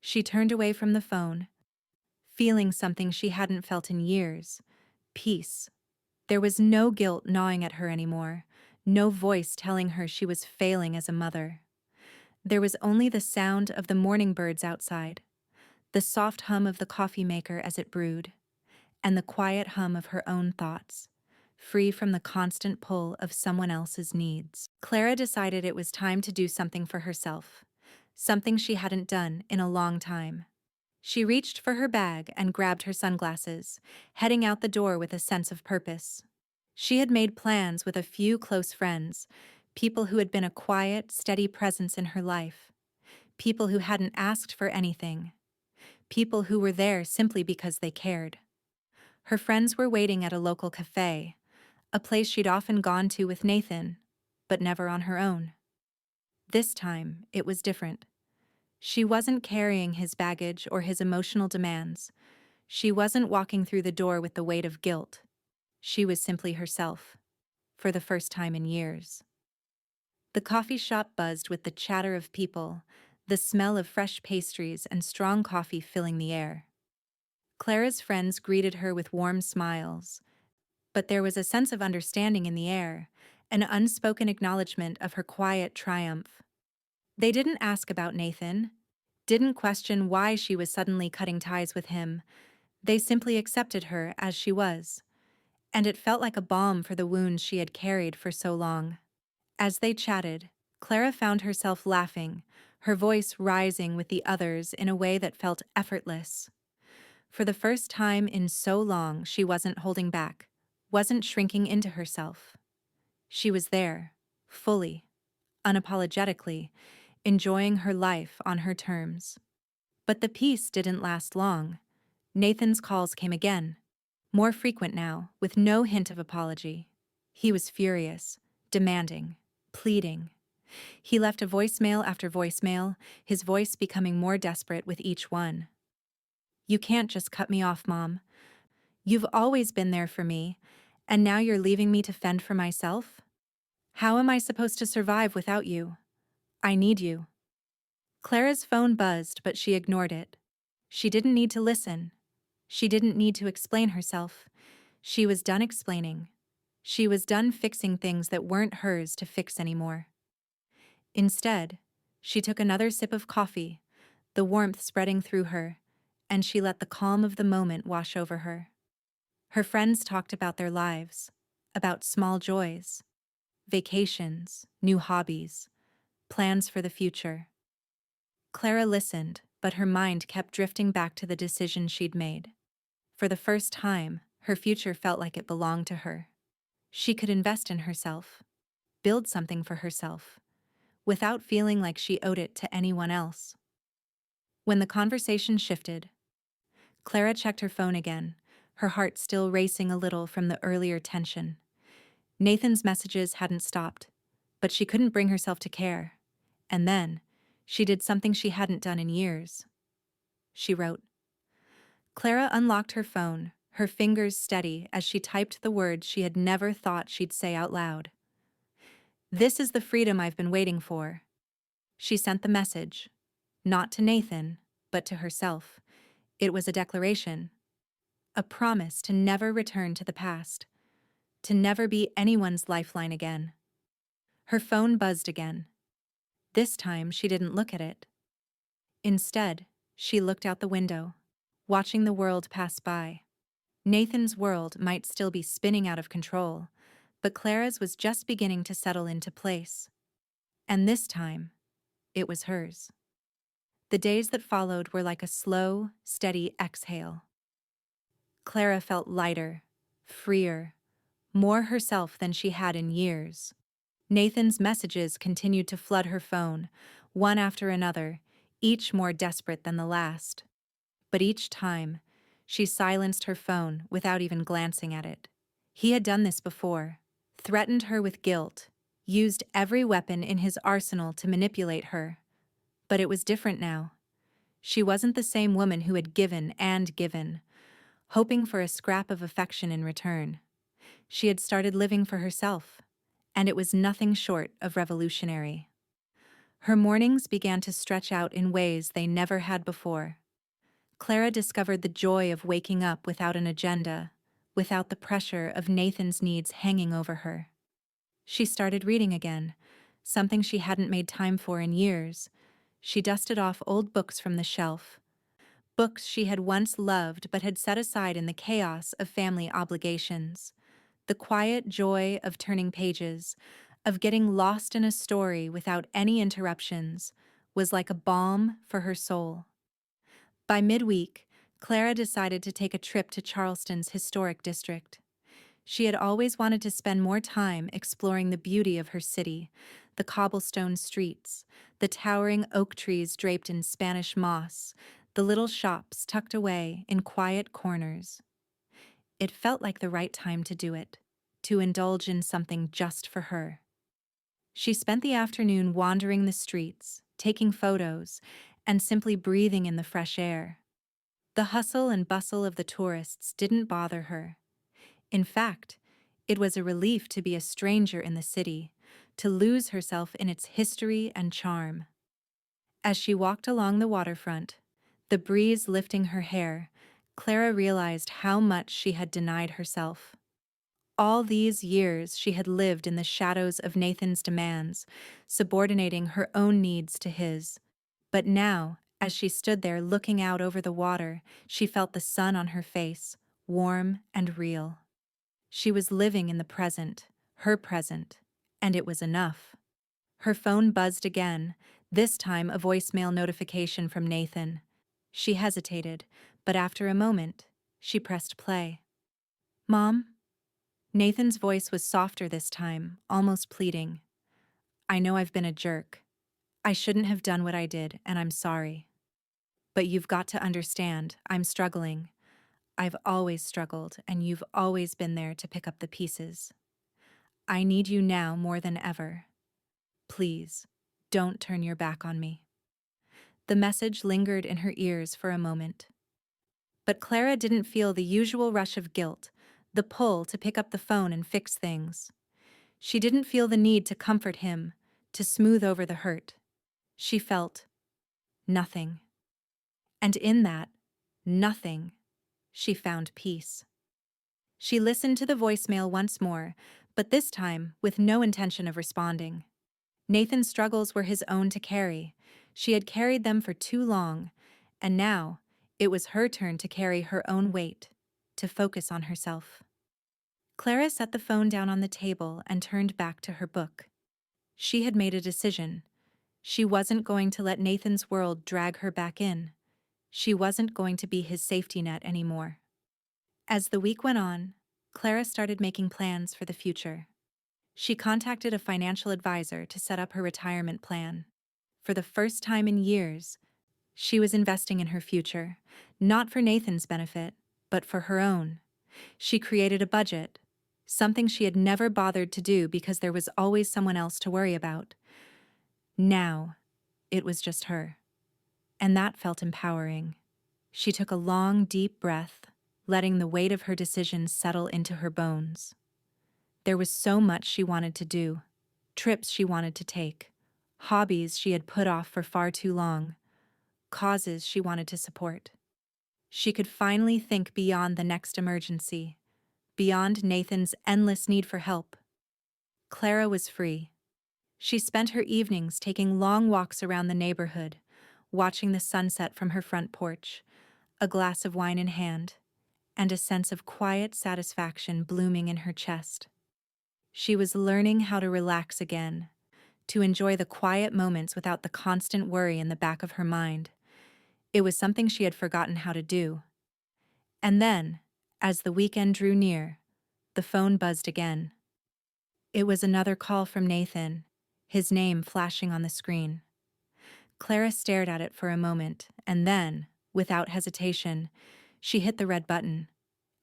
She turned away from the phone, feeling something she hadn't felt in years: peace. There was no guilt gnawing at her anymore, no voice telling her she was failing as a mother. There was only the sound of the morning birds outside, the soft hum of the coffee maker as it brewed, and the quiet hum of her own thoughts, free from the constant pull of someone else's needs. Clara decided it was time to do something for herself, something she hadn't done in a long time. She reached for her bag and grabbed her sunglasses, heading out the door with a sense of purpose. She had made plans with a few close friends, people who had been a quiet, steady presence in her life, people who hadn't asked for anything, people who were there simply because they cared. Her friends were waiting at a local cafe, a place she'd often gone to with Nathan, but never on her own. This time, it was different. She wasn't carrying his baggage or his emotional demands. She wasn't walking through the door with the weight of guilt. She was simply herself, for the first time in years. The coffee shop buzzed with the chatter of people, the smell of fresh pastries and strong coffee filling the air. Clara's friends greeted her with warm smiles, but there was a sense of understanding in the air, an unspoken acknowledgement of her quiet triumph. They didn't ask about Nathan, didn't question why she was suddenly cutting ties with him. They simply accepted her as she was, and it felt like a balm for the wounds she had carried for so long. As they chatted, Clara found herself laughing, her voice rising with the others in a way that felt effortless. For the first time in so long, she wasn't holding back, wasn't shrinking into herself. She was there, fully, unapologetically, enjoying her life on her terms. But the peace didn't last long. Nathan's calls came again, more frequent now, with no hint of apology. He was furious, demanding, pleading. He left a voicemail after voicemail, his voice becoming more desperate with each one. "You can't just cut me off, Mom. You've always been there for me, and now you're leaving me to fend for myself? How am I supposed to survive without you? I need you." Clara's phone buzzed, but she ignored it. She didn't need to listen. She didn't need to explain herself. She was done explaining. She was done fixing things that weren't hers to fix anymore. Instead, she took another sip of coffee, the warmth spreading through her, and she let the calm of the moment wash over her. Her friends talked about their lives, about small joys, vacations, new hobbies, plans for the future. Clara listened, but her mind kept drifting back to the decision she'd made. For the first time, her future felt like it belonged to her. She could invest in herself, build something for herself, without feeling like she owed it to anyone else. When the conversation shifted, Clara checked her phone again, her heart still racing a little from the earlier tension. Nathan's messages hadn't stopped, but she couldn't bring herself to care. And then, she did something she hadn't done in years. She wrote. Clara unlocked her phone, her fingers steady as she typed the words she had never thought she'd say out loud. "This is the freedom I've been waiting for." She sent the message, not to Nathan, but to herself. It was a declaration, a promise to never return to the past, to never be anyone's lifeline again. Her phone buzzed again. This time she didn't look at it. Instead, she looked out the window, watching the world pass by. Nathan's world might still be spinning out of control, but Clara's was just beginning to settle into place. And this time, it was hers. The days that followed were like a slow, steady exhale. Clara felt lighter, freer, more herself than she had in years. Nathan's messages continued to flood her phone, one after another, each more desperate than the last. But each time, she silenced her phone without even glancing at it. He had done this before, threatened her with guilt, used every weapon in his arsenal to manipulate her. But it was different now. She wasn't the same woman who had given and given, hoping for a scrap of affection in return. She had started living for herself, and it was nothing short of revolutionary. Her mornings began to stretch out in ways they never had before. Clara discovered the joy of waking up without an agenda, without the pressure of Nathan's needs hanging over her. She started reading again, something she hadn't made time for in years. She dusted off old books from the shelf, books she had once loved but had set aside in the chaos of family obligations. The quiet joy of turning pages, of getting lost in a story without any interruptions, was like a balm for her soul. By midweek, Clara decided to take a trip to Charleston's historic district. She had always wanted to spend more time exploring the beauty of her city, the cobblestone streets, the towering oak trees draped in Spanish moss, the little shops tucked away in quiet corners. It felt like the right time to do it, to indulge in something just for her. She spent the afternoon wandering the streets, taking photos, and simply breathing in the fresh air. The hustle and bustle of the tourists didn't bother her. In fact, it was a relief to be a stranger in the city, to lose herself in its history and charm. As she walked along the waterfront, the breeze lifting her hair, Clara realized how much she had denied herself. All these years she had lived in the shadows of Nathan's demands, subordinating her own needs to his. But now, as she stood there looking out over the water, she felt the sun on her face, warm and real. She was living in the present, her present, and it was enough. Her phone buzzed again, this time a voicemail notification from Nathan. She hesitated, but after a moment, she pressed play. "Mom?" Nathan's voice was softer this time, almost pleading. "I know I've been a jerk. I shouldn't have done what I did, and I'm sorry. But you've got to understand, I'm struggling. I've always struggled, and you've always been there to pick up the pieces. I need you now more than ever. Please, don't turn your back on me." The message lingered in her ears for a moment. But Clara didn't feel the usual rush of guilt, the pull to pick up the phone and fix things. She didn't feel the need to comfort him, to smooth over the hurt. She felt nothing. And in that nothing, she found peace. She listened to the voicemail once more, but this time with no intention of responding. Nathan's struggles were his own to carry. She had carried them for too long, and now it was her turn to carry her own weight, to focus on herself. Clara set the phone down on the table and turned back to her book. She had made a decision. She wasn't going to let Nathan's world drag her back in. She wasn't going to be his safety net anymore. As the week went on, Clara started making plans for the future. She contacted a financial advisor to set up her retirement plan. For the first time in years, she was investing in her future, not for Nathan's benefit, but for her own. She created a budget, something she had never bothered to do because there was always someone else to worry about. Now, it was just her. And that felt empowering. She took a long, deep breath, letting the weight of her decisions settle into her bones. There was so much she wanted to do, trips she wanted to take, hobbies she had put off for far too long, causes she wanted to support. She could finally think beyond the next emergency, beyond Nathan's endless need for help. Clara was free. She spent her evenings taking long walks around the neighborhood, watching the sunset from her front porch, a glass of wine in hand, and a sense of quiet satisfaction blooming in her chest. She was learning how to relax again, to enjoy the quiet moments without the constant worry in the back of her mind. It was something she had forgotten how to do. And then, as the weekend drew near, the phone buzzed again. It was another call from Nathan, his name flashing on the screen. Clara stared at it for a moment, and then, without hesitation, she hit the red button,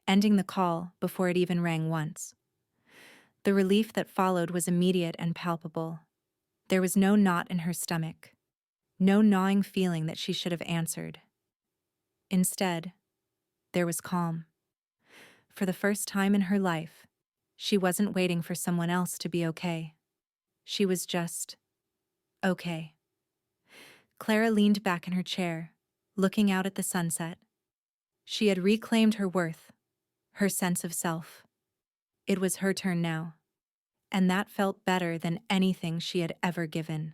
ending the call before it even rang once. The relief that followed was immediate and palpable. There was no knot in her stomach, no gnawing feeling that she should have answered. Instead, there was calm. For the first time in her life, she wasn't waiting for someone else to be okay. She was just okay. Clara leaned back in her chair, looking out at the sunset. She had reclaimed her worth, her sense of self. It was her turn now, and that felt better than anything she had ever given.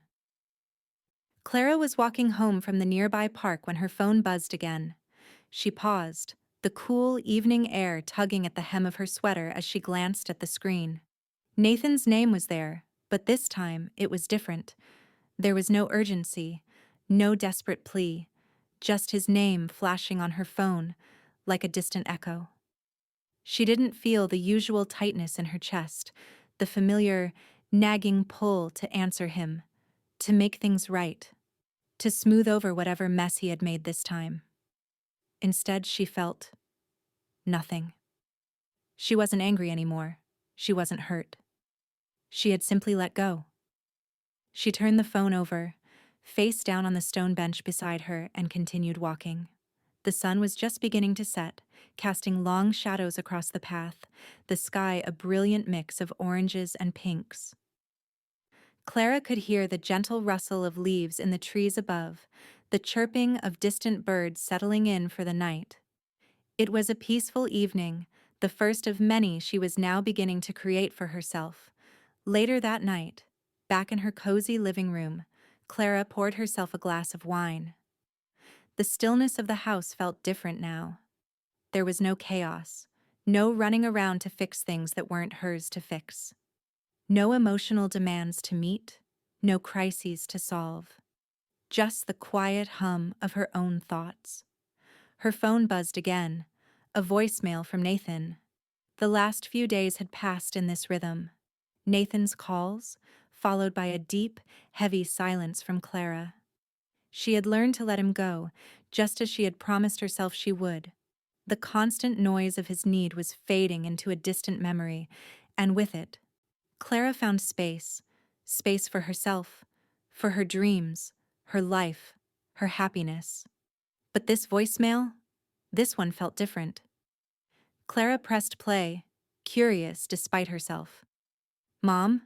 Clara was walking home from the nearby park when her phone buzzed again. She paused, the cool evening air tugging at the hem of her sweater as she glanced at the screen. Nathan's name was there, but this time it was different. There was no urgency, no desperate plea, just his name flashing on her phone, like a distant echo. She didn't feel the usual tightness in her chest, the familiar, nagging pull to answer him, to make things right, to smooth over whatever mess he had made this time. Instead, she felt nothing. She wasn't angry anymore. She wasn't hurt. She had simply let go. She turned the phone over, face down on the stone bench beside her, and continued walking. The sun was just beginning to set, casting long shadows across the path, the sky a brilliant mix of oranges and pinks. Clara could hear the gentle rustle of leaves in the trees above, the chirping of distant birds settling in for the night. It was a peaceful evening, the first of many she was now beginning to create for herself. Later that night, back in her cozy living room, Clara poured herself a glass of wine. The stillness of the house felt different now. There was no chaos, no running around to fix things that weren't hers to fix. No emotional demands to meet, no crises to solve. Just the quiet hum of her own thoughts. Her phone buzzed again, a voicemail from Nathan. The last few days had passed in this rhythm. Nathan's calls, followed by a deep, heavy silence from Clara. She had learned to let him go, just as she had promised herself she would. The constant noise of his need was fading into a distant memory, and with it, Clara found space for herself, for her dreams, her life, her happiness. But this voicemail, this one felt different. Clara pressed play, curious despite herself. "Mom?"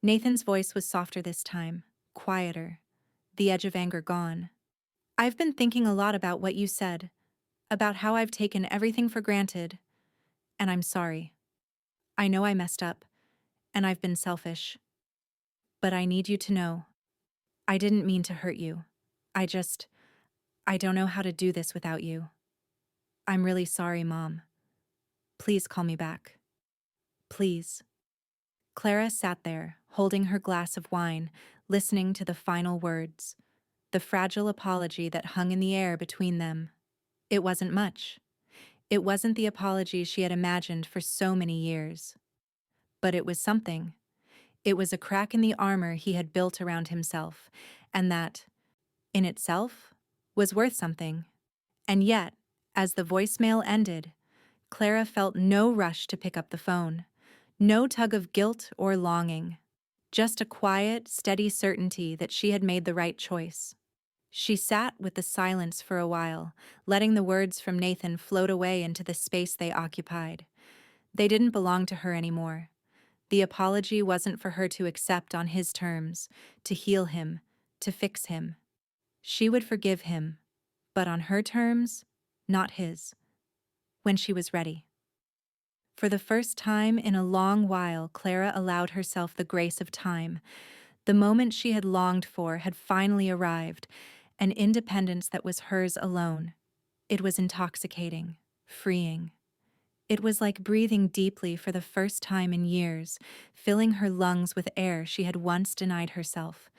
Nathan's voice was softer this time, quieter, the edge of anger gone. "I've been thinking a lot about what you said, about how I've taken everything for granted, and I'm sorry. I know I messed up, and I've been selfish. But I need you to know, I didn't mean to hurt you. I don't know how to do this without you. I'm really sorry, Mom. Please call me back. Please." Clara sat there, holding her glass of wine, listening to the final words, the fragile apology that hung in the air between them. It wasn't much. It wasn't the apology she had imagined for so many years. But it was something. It was a crack in the armor he had built around himself, and that, in itself, was worth something. And yet, as the voicemail ended, Clara felt no rush to pick up the phone, no tug of guilt or longing, just a quiet, steady certainty that she had made the right choice. She sat with the silence for a while, letting the words from Nathan float away into the space they occupied. They didn't belong to her anymore. The apology wasn't for her to accept on his terms, to heal him, to fix him. She would forgive him, but on her terms, not his, when she was ready. For the first time in a long while, Clara allowed herself the grace of time. The moment she had longed for had finally arrived, an independence that was hers alone. It was intoxicating, freeing. It was like breathing deeply for the first time in years, filling her lungs with air she had once denied herself.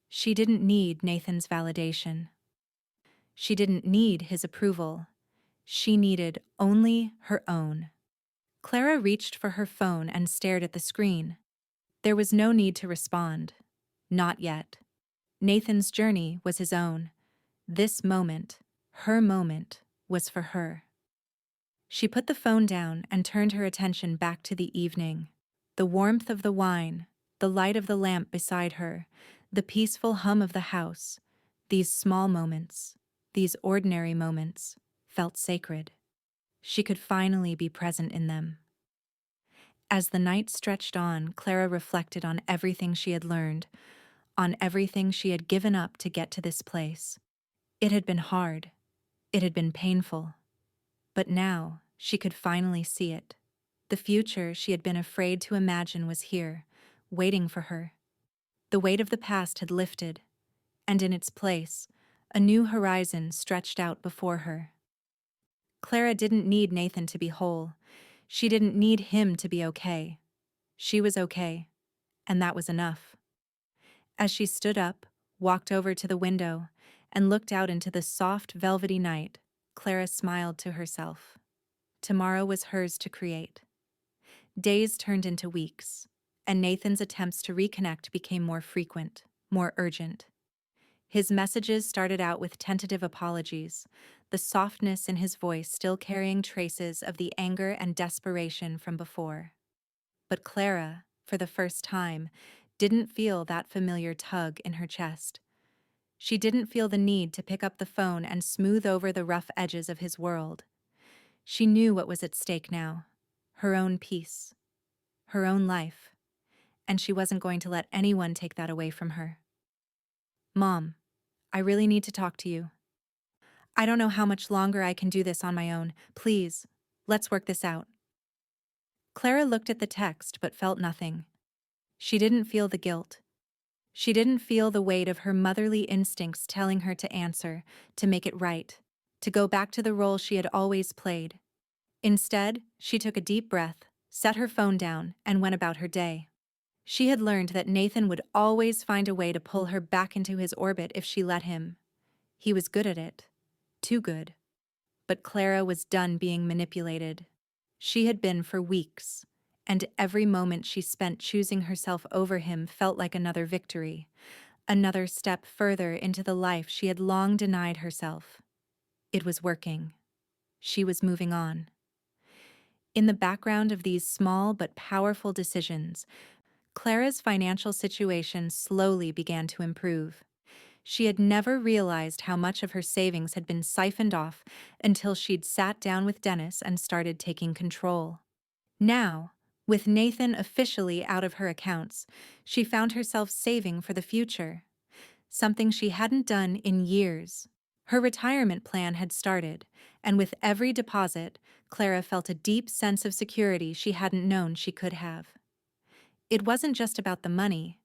She didn't need Nathan's validation. She didn't need his approval. She needed only her own. Clara reached for her phone and stared at the screen. There was no need to respond. Not yet. Nathan's journey was his own. This moment, her moment, was for her. She put the phone down and turned her attention back to the evening. The warmth of the wine, the light of the lamp beside her, the peaceful hum of the house. These small moments, these ordinary moments, felt sacred. She could finally be present in them. As the night stretched on, Clara reflected on everything she had learned, on everything she had given up to get to this place. It had been hard. It had been painful. But now, she could finally see it. The future she had been afraid to imagine was here, waiting for her. The weight of the past had lifted, and in its place, a new horizon stretched out before her. Clara didn't need Nathan to be whole. She didn't need him to be okay. She was okay, and that was enough. As she stood up, walked over to the window, and looked out into the soft, velvety night, Clara smiled to herself. Tomorrow was hers to create. Days turned into weeks, and Nathan's attempts to reconnect became more frequent, more urgent. His messages started out with tentative apologies, the softness in his voice still carrying traces of the anger and desperation from before. But Clara, for the first time, didn't feel that familiar tug in her chest. She didn't feel the need to pick up the phone and smooth over the rough edges of his world. She knew what was at stake now, her own peace, her own life, and she wasn't going to let anyone take that away from her. "Mom, I really need to talk to you. I don't know how much longer I can do this on my own. Please, let's work this out." Clara looked at the text but felt nothing. She didn't feel the guilt. She didn't feel the weight of her motherly instincts telling her to answer, to make it right, to go back to the role she had always played. Instead, she took a deep breath, set her phone down, and went about her day. She had learned that Nathan would always find a way to pull her back into his orbit if she let him. He was good at it. Too good. But Clara was done being manipulated. She had been for weeks, and every moment she spent choosing herself over him felt like another victory, another step further into the life she had long denied herself. It was working. She was moving on. In the background of these small but powerful decisions, Clara's financial situation slowly began to improve. She had never realized how much of her savings had been siphoned off until she'd sat down with Dennis and started taking control. Now, with Nathan officially out of her accounts, she found herself saving for the future, something she hadn't done in years. Her retirement plan had started, and with every deposit, Clara felt a deep sense of security she hadn't known she could have. It wasn't just about the money.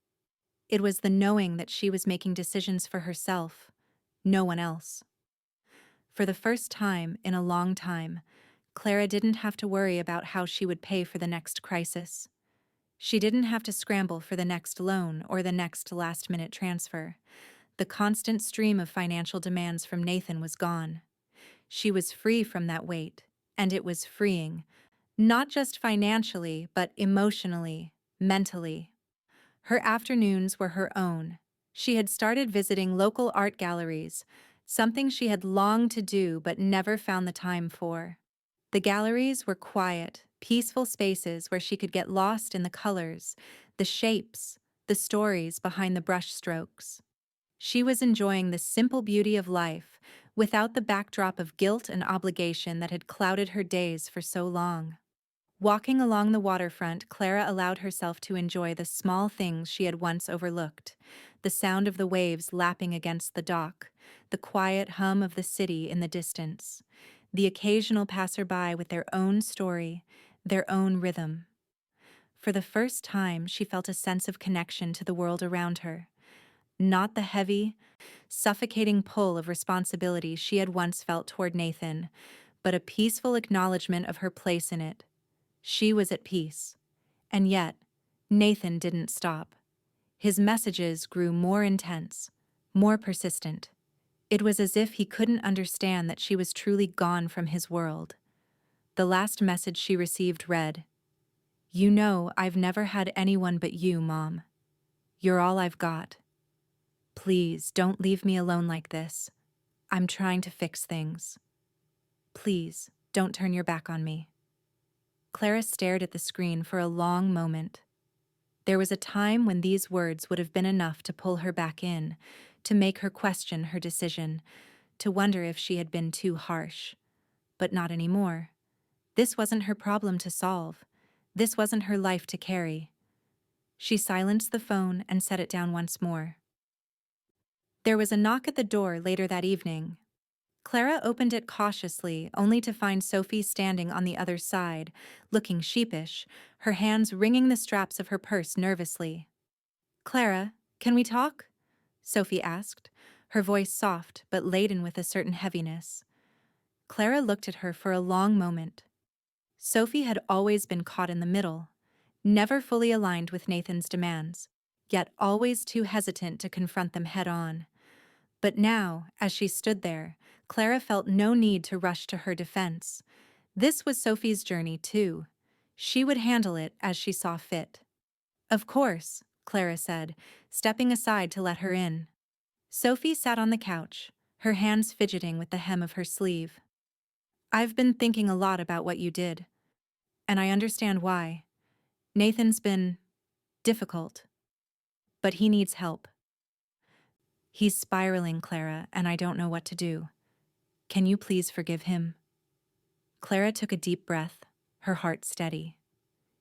It was the knowing that she was making decisions for herself, no one else. For the first time in a long time, Clara didn't have to worry about how she would pay for the next crisis. She didn't have to scramble for the next loan or the next last-minute transfer. The constant stream of financial demands from Nathan was gone. She was free from that weight, and it was freeing, not just financially, but emotionally, mentally. Her afternoons were her own. She had started visiting local art galleries, something she had longed to do but never found the time for. The galleries were quiet, peaceful spaces where she could get lost in the colors, the shapes, the stories behind the brushstrokes. She was enjoying the simple beauty of life, without the backdrop of guilt and obligation that had clouded her days for so long. Walking along the waterfront, Clara allowed herself to enjoy the small things she had once overlooked: the sound of the waves lapping against the dock, the quiet hum of the city in the distance, the occasional passerby with their own story, their own rhythm. For the first time, she felt a sense of connection to the world around her, not the heavy, suffocating pull of responsibility she had once felt toward Nathan, but a peaceful acknowledgement of her place in it. She was at peace. And yet, Nathan didn't stop. His messages grew more intense, more persistent. It was as if he couldn't understand that she was truly gone from his world. The last message she received read, "You know I've never had anyone but you, Mom. You're all I've got. Please don't leave me alone like this. I'm trying to fix things. Please don't turn your back on me." Clara stared at the screen for a long moment. There was a time when these words would have been enough to pull her back in, to make her question her decision, to wonder if she had been too harsh. But not anymore. This wasn't her problem to solve. This wasn't her life to carry. She silenced the phone and set it down once more. There was a knock at the door later that evening. Clara opened it cautiously, only to find Sophie standing on the other side, looking sheepish, her hands wringing the straps of her purse nervously. "Clara, can we talk?" Sophie asked, her voice soft but laden with a certain heaviness. Clara looked at her for a long moment. Sophie had always been caught in the middle, never fully aligned with Nathan's demands, yet always too hesitant to confront them head-on. But now, as she stood there, Clara felt no need to rush to her defense. This was Sophie's journey, too. She would handle it as she saw fit. "Of course," Clara said, stepping aside to let her in. Sophie sat on the couch, her hands fidgeting with the hem of her sleeve. "I've been thinking a lot about what you did, and I understand why. Nathan's been difficult, but he needs help. He's spiraling, Clara, and I don't know what to do. Can you please forgive him?" Clara took a deep breath, her heart steady.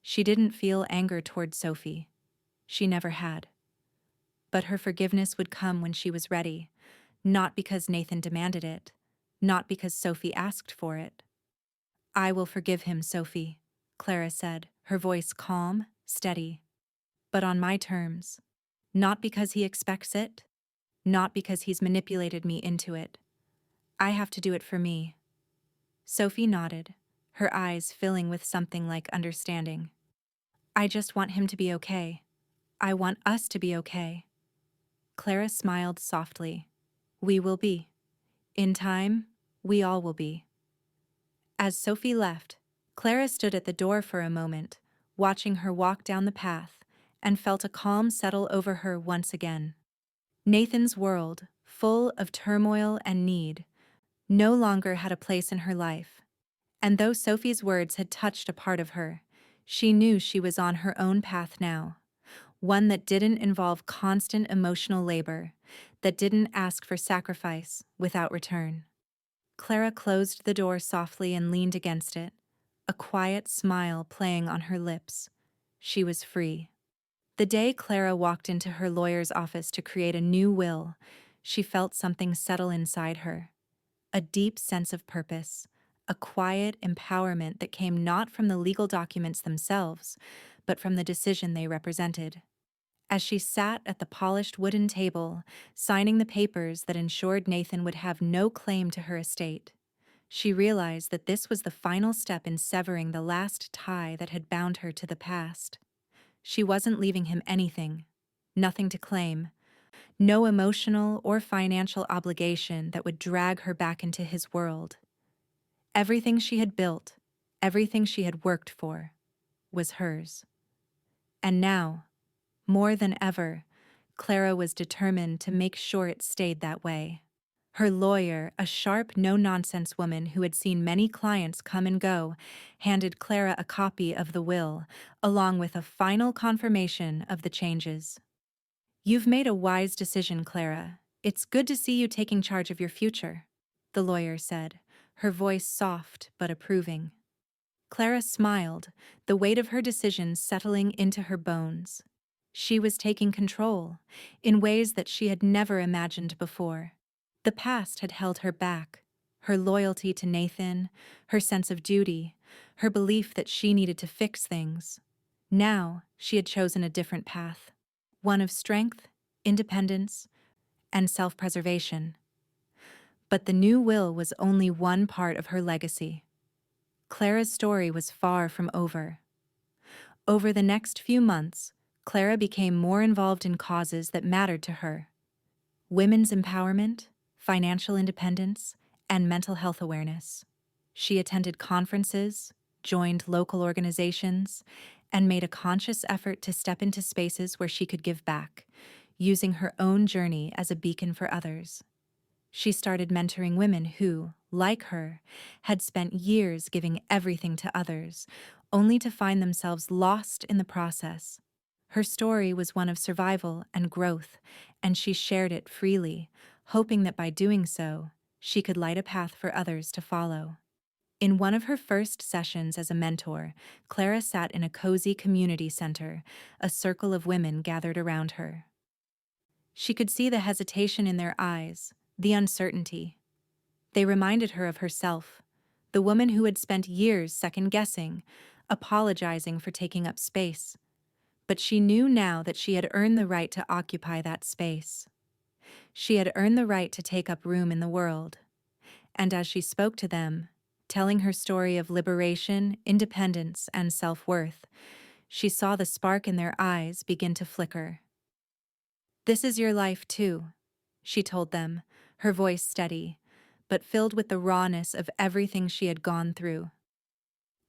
She didn't feel anger toward Sophie. She never had. But her forgiveness would come when she was ready, not because Nathan demanded it, not because Sophie asked for it. "I will forgive him, Sophie," Clara said, her voice calm, steady. "But on my terms. Not because he expects it, not because he's manipulated me into it. I have to do it for me." Sophie nodded, her eyes filling with something like understanding. "I just want him to be okay. I want us to be okay." Clara smiled softly. "We will be. In time, we all will be." As Sophie left, Clara stood at the door for a moment, watching her walk down the path, and felt a calm settle over her once again. Nathan's world, full of turmoil and need, no longer had a place in her life. And though Sophie's words had touched a part of her, she knew she was on her own path now, one that didn't involve constant emotional labor, that didn't ask for sacrifice without return. Clara closed the door softly and leaned against it, a quiet smile playing on her lips. She was free. The day Clara walked into her lawyer's office to create a new will, she felt something settle inside her. A deep sense of purpose, a quiet empowerment that came not from the legal documents themselves, but from the decision they represented. As she sat at the polished wooden table, signing the papers that ensured Nathan would have no claim to her estate, she realized that this was the final step in severing the last tie that had bound her to the past. She wasn't leaving him anything, nothing to claim, no emotional or financial obligation that would drag her back into his world. Everything she had built, everything she had worked for, was hers. And now, more than ever, Clara was determined to make sure it stayed that way. Her lawyer, a sharp, no-nonsense woman who had seen many clients come and go, handed Clara a copy of the will, along with a final confirmation of the changes. "You've made a wise decision, Clara. It's good to see you taking charge of your future," the lawyer said, her voice soft but approving. Clara smiled, the weight of her decision settling into her bones. She was taking control, in ways that she had never imagined before. The past had held her back, her loyalty to Nathan, her sense of duty, her belief that she needed to fix things. Now, she had chosen a different path, one of strength, independence, and self-preservation. But the new will was only one part of her legacy. Clara's story was far from over. Over the next few months, Clara became more involved in causes that mattered to her: women's empowerment, financial independence, and mental health awareness. She attended conferences, joined local organizations, and made a conscious effort to step into spaces where she could give back, using her own journey as a beacon for others. She started mentoring women who, like her, had spent years giving everything to others, only to find themselves lost in the process. Her story was one of survival and growth, and she shared it freely, hoping that by doing so, she could light a path for others to follow. In one of her first sessions as a mentor, Clara sat in a cozy community center, a circle of women gathered around her. She could see the hesitation in their eyes, the uncertainty. They reminded her of herself, the woman who had spent years second-guessing, apologizing for taking up space. But she knew now that she had earned the right to occupy that space. She had earned the right to take up room in the world. And as she spoke to them, telling her story of liberation, independence, and self-worth, she saw the spark in their eyes begin to flicker. "This is your life too," she told them, her voice steady, but filled with the rawness of everything she had gone through.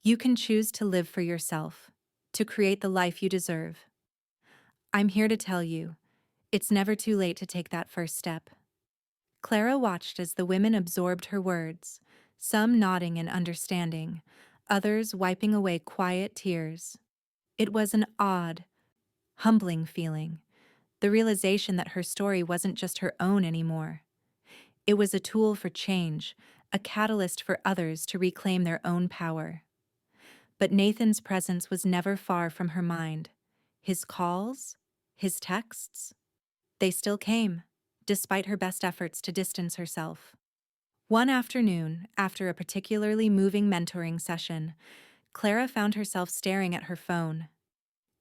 "You can choose to live for yourself, to create the life you deserve. I'm here to tell you, it's never too late to take that first step." Clara watched as the women absorbed her words, some nodding in understanding, others wiping away quiet tears. It was an odd, humbling feeling, the realization that her story wasn't just her own anymore. It was a tool for change, a catalyst for others to reclaim their own power. But Nathan's presence was never far from her mind. His calls, his texts, they still came, despite her best efforts to distance herself. One afternoon, after a particularly moving mentoring session, Clara found herself staring at her phone.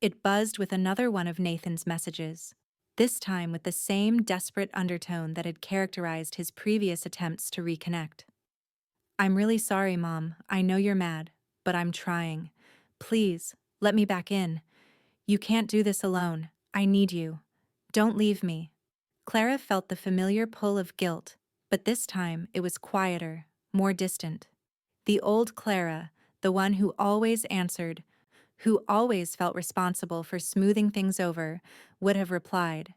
It buzzed with another one of Nathan's messages, this time with the same desperate undertone that had characterized his previous attempts to reconnect. "I'm really sorry, Mom. I know you're mad, but I'm trying. Please, let me back in. You can't do this alone. I need you. Don't leave me." Clara felt the familiar pull of guilt, but this time it was quieter, more distant. The old Clara, the one who always answered, who always felt responsible for smoothing things over, would have replied.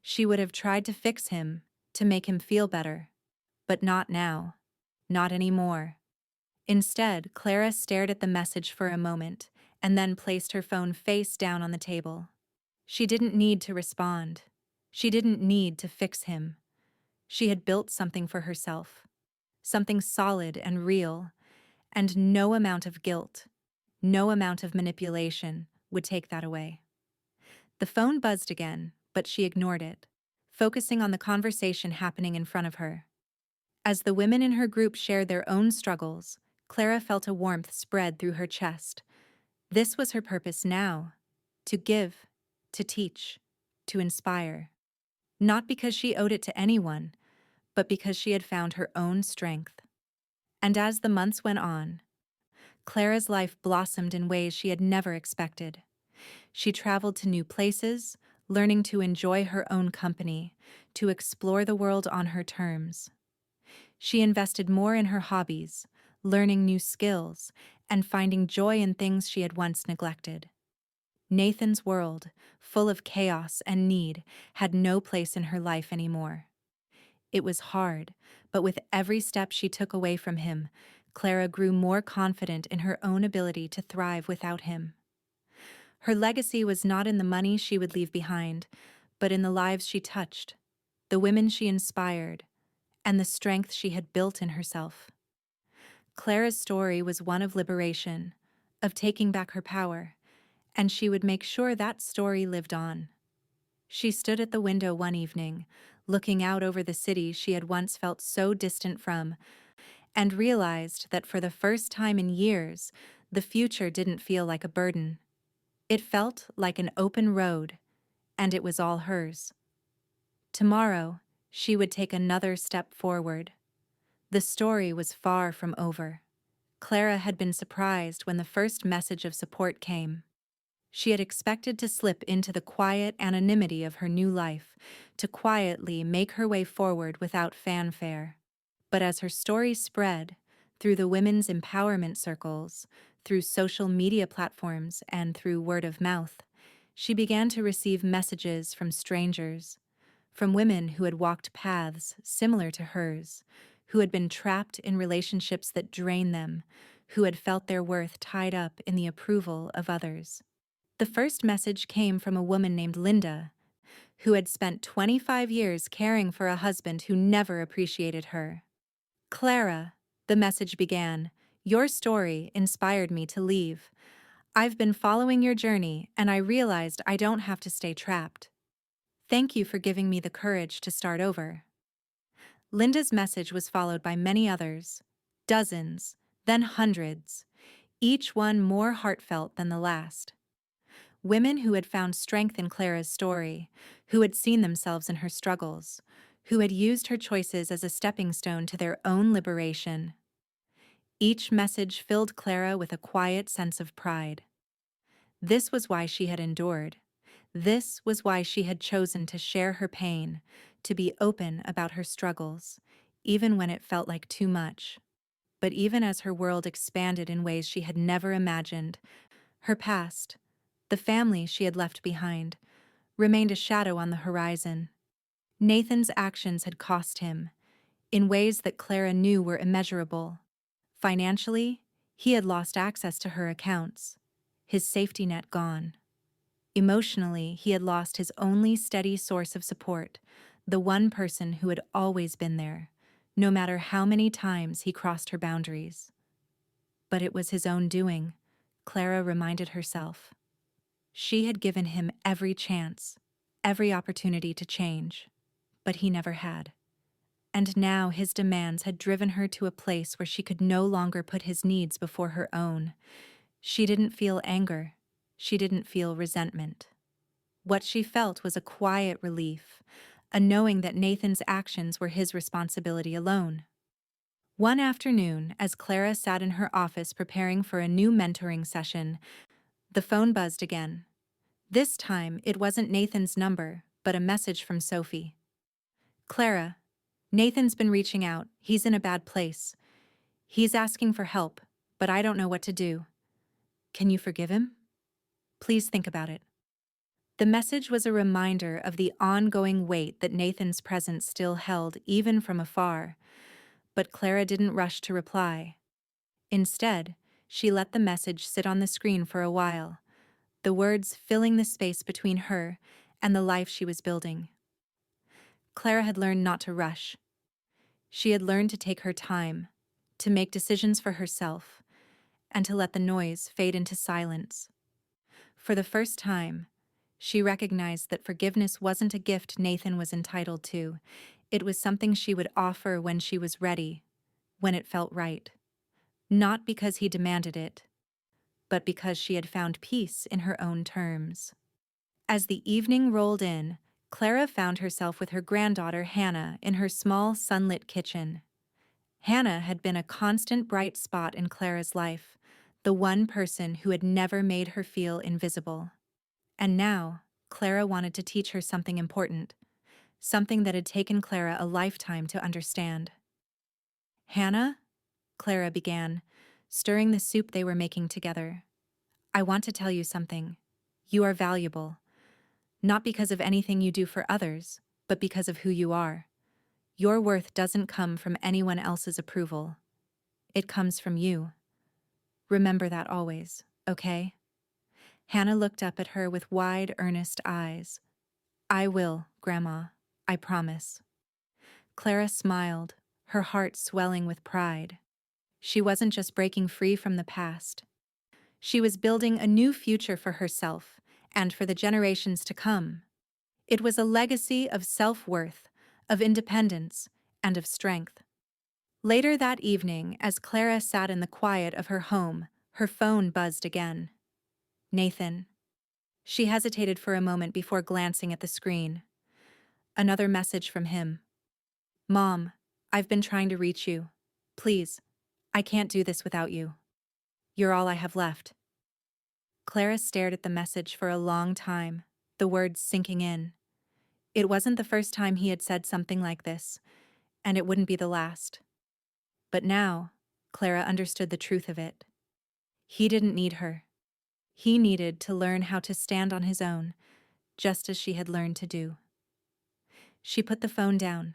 She would have tried to fix him, to make him feel better. But not now. Not anymore. Instead, Clara stared at the message for a moment, and then placed her phone face down on the table. She didn't need to respond. She didn't need to fix him. She had built something for herself, something solid and real, and no amount of guilt, no amount of manipulation would take that away. The phone buzzed again, but she ignored it, focusing on the conversation happening in front of her. As the women in her group shared their own struggles, Clara felt a warmth spread through her chest. This was her purpose now: to give, to teach, to inspire. Not because she owed it to anyone, but because she had found her own strength. And as the months went on, Clara's life blossomed in ways she had never expected. She traveled to new places, learning to enjoy her own company, to explore the world on her terms. She invested more in her hobbies, learning new skills, and finding joy in things she had once neglected. Nathan's world, full of chaos and need, had no place in her life anymore. It was hard, but with every step she took away from him, Clara grew more confident in her own ability to thrive without him. Her legacy was not in the money she would leave behind, but in the lives she touched, the women she inspired, and the strength she had built in herself. Clara's story was one of liberation, of taking back her power, and she would make sure that story lived on. She stood at the window one evening, looking out over the city she had once felt so distant from, and realized that for the first time in years, the future didn't feel like a burden. It felt like an open road, and it was all hers. Tomorrow, she would take another step forward. The story was far from over. Clara had been surprised when the first message of support came. She had expected to slip into the quiet anonymity of her new life, to quietly make her way forward without fanfare. But as her story spread, through the women's empowerment circles, through social media platforms, and through word of mouth, she began to receive messages from strangers, from women who had walked paths similar to hers, who had been trapped in relationships that drained them, who had felt their worth tied up in the approval of others. The first message came from a woman named Linda, who had spent 25 years caring for a husband who never appreciated her. Clara, the message began, your story inspired me to leave. I've been following your journey, and I realized I don't have to stay trapped. Thank you for giving me the courage to start over. Linda's message was followed by many others, dozens, then hundreds, each one more heartfelt than the last. Women who had found strength in Clara's story, who had seen themselves in her struggles, who had used her choices as a stepping stone to their own liberation. Each message filled Clara with a quiet sense of pride. This was why she had endured. This was why she had chosen to share her pain, to be open about her struggles, even when it felt like too much. But even as her world expanded in ways she had never imagined, her past, the family she had left behind, remained a shadow on the horizon. Nathan's actions had cost him, in ways that Clara knew were immeasurable. Financially, he had lost access to her accounts, his safety net gone. Emotionally, he had lost his only steady source of support, the one person who had always been there, no matter how many times he crossed her boundaries. But it was his own doing, Clara reminded herself. She had given him every chance, every opportunity to change, but he never had. And now his demands had driven her to a place where she could no longer put his needs before her own. She didn't feel anger. She didn't feel resentment. What she felt was a quiet relief, a knowing that Nathan's actions were his responsibility alone. One afternoon, as Clara sat in her office preparing for a new mentoring session, the phone buzzed again. This time, it wasn't Nathan's number, but a message from Sophie. Clara, Nathan's been reaching out. He's in a bad place. He's asking for help, but I don't know what to do. Can you forgive him? Please think about it. The message was a reminder of the ongoing weight that Nathan's presence still held even from afar, but Clara didn't rush to reply. Instead, she let the message sit on the screen for a while, the words filling the space between her and the life she was building. Clara had learned not to rush. She had learned to take her time, to make decisions for herself, and to let the noise fade into silence. For the first time, she recognized that forgiveness wasn't a gift Nathan was entitled to. It was something she would offer when she was ready, when it felt right. Not because he demanded it, but because she had found peace in her own terms. As the evening rolled in, Clara found herself with her granddaughter Hannah in her small sunlit kitchen. Hannah had been a constant bright spot in Clara's life, the one person who had never made her feel invisible. And now, Clara wanted to teach her something important, something that had taken Clara a lifetime to understand. "Hannah," Clara began, stirring the soup they were making together, "I want to tell you something. You are valuable, not because of anything you do for others, but because of who you are. Your worth doesn't come from anyone else's approval. It comes from you. Remember that always, okay?" Hannah looked up at her with wide, earnest eyes. "I will, Grandma. I promise." Clara smiled, her heart swelling with pride. She wasn't just breaking free from the past. She was building a new future for herself and for the generations to come. It was a legacy of self-worth, of independence, and of strength. Later that evening, as Clara sat in the quiet of her home, her phone buzzed again. "Nathan." She hesitated for a moment before glancing at the screen. Another message from him. "Mom, I've been trying to reach you. Please, I can't do this without you. You're all I have left." Clara stared at the message for a long time, the words sinking in. It wasn't the first time he had said something like this, and it wouldn't be the last. But now, Clara understood the truth of it. He didn't need her. He needed to learn how to stand on his own, just as she had learned to do. She put the phone down,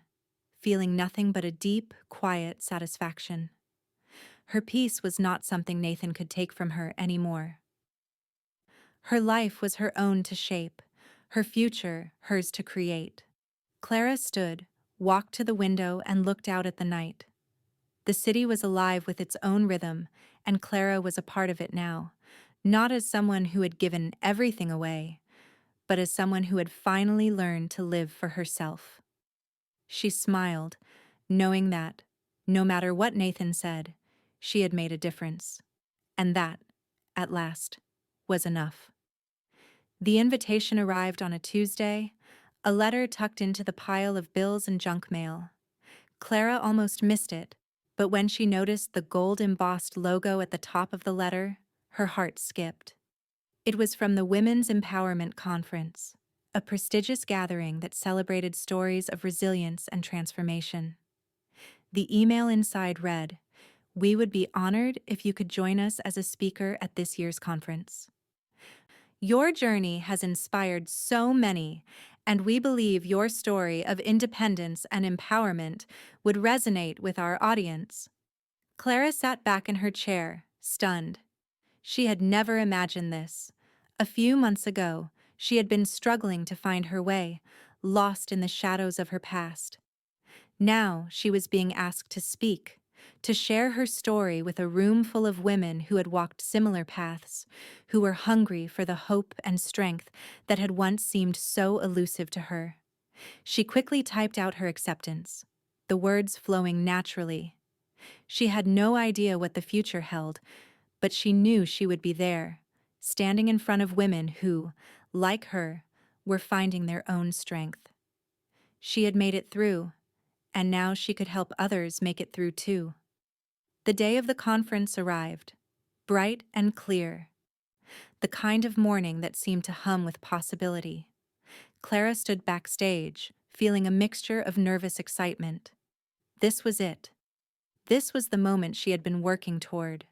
feeling nothing but a deep, quiet satisfaction. Her peace was not something Nathan could take from her anymore. Her life was her own to shape, her future hers to create. Clara stood, walked to the window, and looked out at the night. The city was alive with its own rhythm, and Clara was a part of it now, not as someone who had given everything away, but as someone who had finally learned to live for herself. She smiled, knowing that, no matter what Nathan said, she had made a difference. And that, at last, was enough. The invitation arrived on a Tuesday, a letter tucked into the pile of bills and junk mail. Clara almost missed it, but when she noticed the gold-embossed logo at the top of the letter, her heart skipped. It was from the Women's Empowerment Conference, a prestigious gathering that celebrated stories of resilience and transformation. The email inside read, "We would be honored if you could join us as a speaker at this year's conference. Your journey has inspired so many, and we believe your story of independence and empowerment would resonate with our audience." Clara sat back in her chair, stunned. She had never imagined this. A few months ago, she had been struggling to find her way, lost in the shadows of her past. Now she was being asked to speak, to share her story with a room full of women who had walked similar paths, who were hungry for the hope and strength that had once seemed so elusive to her. She quickly typed out her acceptance, the words flowing naturally. She had no idea what the future held, but she knew she would be there, standing in front of women who, like her, were finding their own strength. She had made it through, and now she could help others make it through too. The day of the conference arrived, bright and clear, the kind of morning that seemed to hum with possibility. Clara stood backstage, feeling a mixture of nervous excitement. This was it. This was the moment she had been working toward.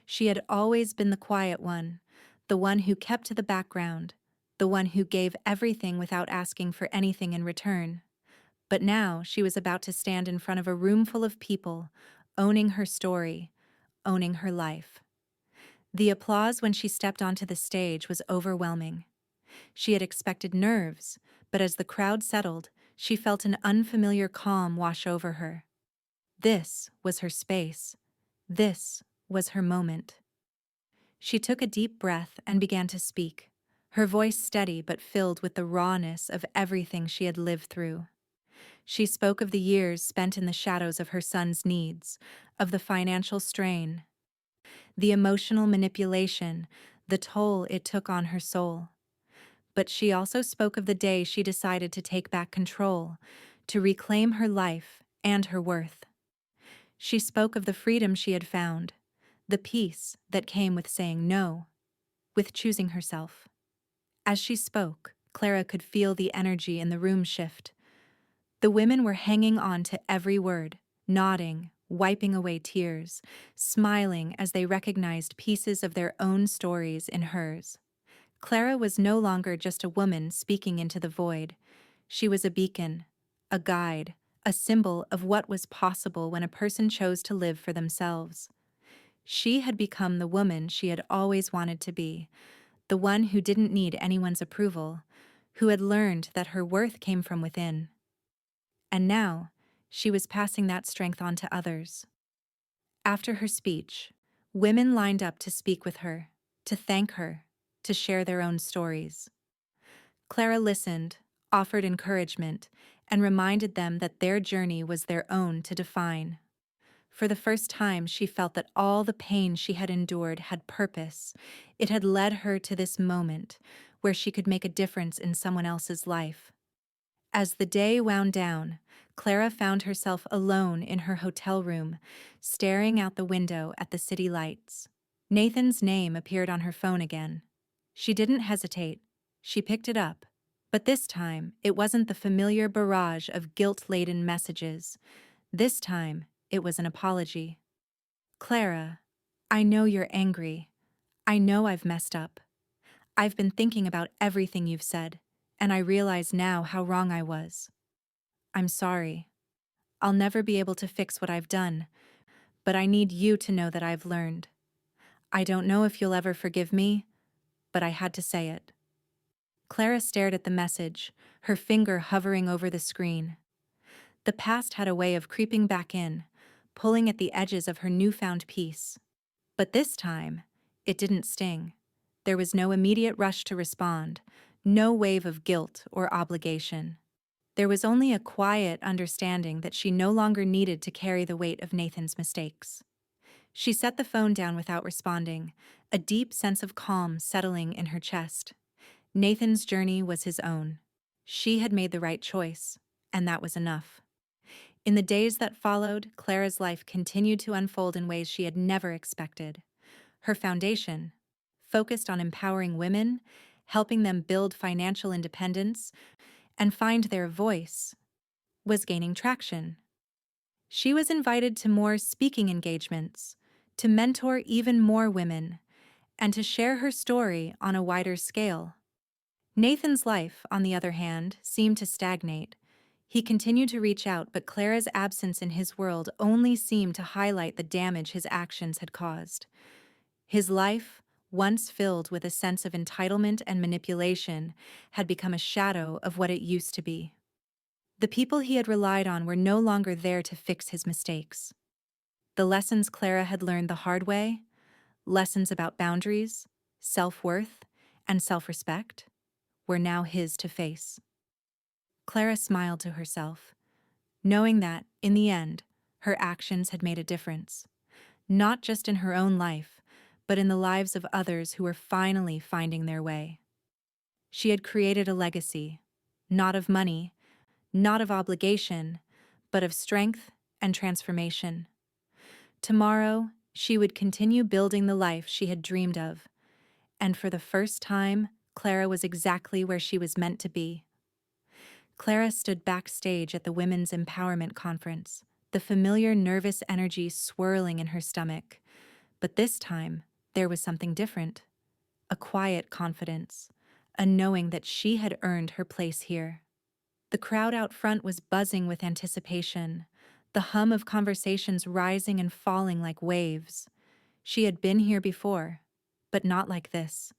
She had always been the quiet one, the one who kept to the background, the one who gave everything without asking for anything in return. But now she was about to stand in front of a room full of people, owning her story, owning her life. The applause when she stepped onto the stage was overwhelming. She had expected nerves, but as the crowd settled, she felt an unfamiliar calm wash over her. This was her space. This was her moment. She took a deep breath and began to speak, her voice steady but filled with the rawness of everything she had lived through. She spoke of the years spent in the shadows of her son's needs, of the financial strain, the emotional manipulation, the toll it took on her soul. But she also spoke of the day she decided to take back control, to reclaim her life and her worth. She spoke of the freedom she had found, the peace that came with saying no, with choosing herself. As she spoke, Clara could feel the energy in the room shift. The women were hanging on to every word, nodding, wiping away tears, smiling as they recognized pieces of their own stories in hers. Clara was no longer just a woman speaking into the void. She was a beacon, a guide, a symbol of what was possible when a person chose to live for themselves. She had become the woman she had always wanted to be, the one who didn't need anyone's approval, who had learned that her worth came from within. And now, she was passing that strength on to others. After her speech, women lined up to speak with her, to thank her, to share their own stories. Clara listened, offered encouragement, and reminded them that their journey was their own to define. For the first time, she felt that all the pain she had endured had purpose. It had led her to this moment where she could make a difference in someone else's life. As the day wound down, Clara found herself alone in her hotel room, staring out the window at the city lights. Nathan's name appeared on her phone again. She didn't hesitate. She picked it up. But this time, it wasn't the familiar barrage of guilt-laden messages. This time, it was an apology. Clara, I know you're angry. I know I've messed up. I've been thinking about everything you've said, and I realize now how wrong I was. I'm sorry. I'll never be able to fix what I've done, but I need you to know that I've learned. I don't know if you'll ever forgive me, but I had to say it. Clara stared at the message, her finger hovering over the screen. The past had a way of creeping back in, pulling at the edges of her newfound peace. But this time, it didn't sting. There was no immediate rush to respond, no wave of guilt or obligation. There was only a quiet understanding that she no longer needed to carry the weight of Nathan's mistakes. She set the phone down without responding, a deep sense of calm settling in her chest. Nathan's journey was his own. She had made the right choice, and that was enough. In the days that followed, Clara's life continued to unfold in ways she had never expected. Her foundation, focused on empowering women, helping them build financial independence, and find their voice, was gaining traction. She was invited to more speaking engagements, to mentor even more women, and to share her story on a wider scale. Nathan's life, on the other hand, seemed to stagnate. He continued to reach out, but Clara's absence in his world only seemed to highlight the damage his actions had caused. His life, once filled with a sense of entitlement and manipulation, had become a shadow of what it used to be. The people he had relied on were no longer there to fix his mistakes. The lessons Clara had learned the hard way, lessons about boundaries, self-worth, and self-respect, were now his to face. Clara smiled to herself, knowing that, in the end, her actions had made a difference, not just in her own life, but in the lives of others who were finally finding their way. She had created a legacy, not of money, not of obligation, but of strength and transformation. Tomorrow, she would continue building the life she had dreamed of, and for the first time, Clara was exactly where she was meant to be. Clara stood backstage at the Women's Empowerment Conference, the familiar nervous energy swirling in her stomach. But this time, there was something different. A quiet confidence, a knowing that she had earned her place here. The crowd out front was buzzing with anticipation, the hum of conversations rising and falling like waves. She had been here before, but not like this.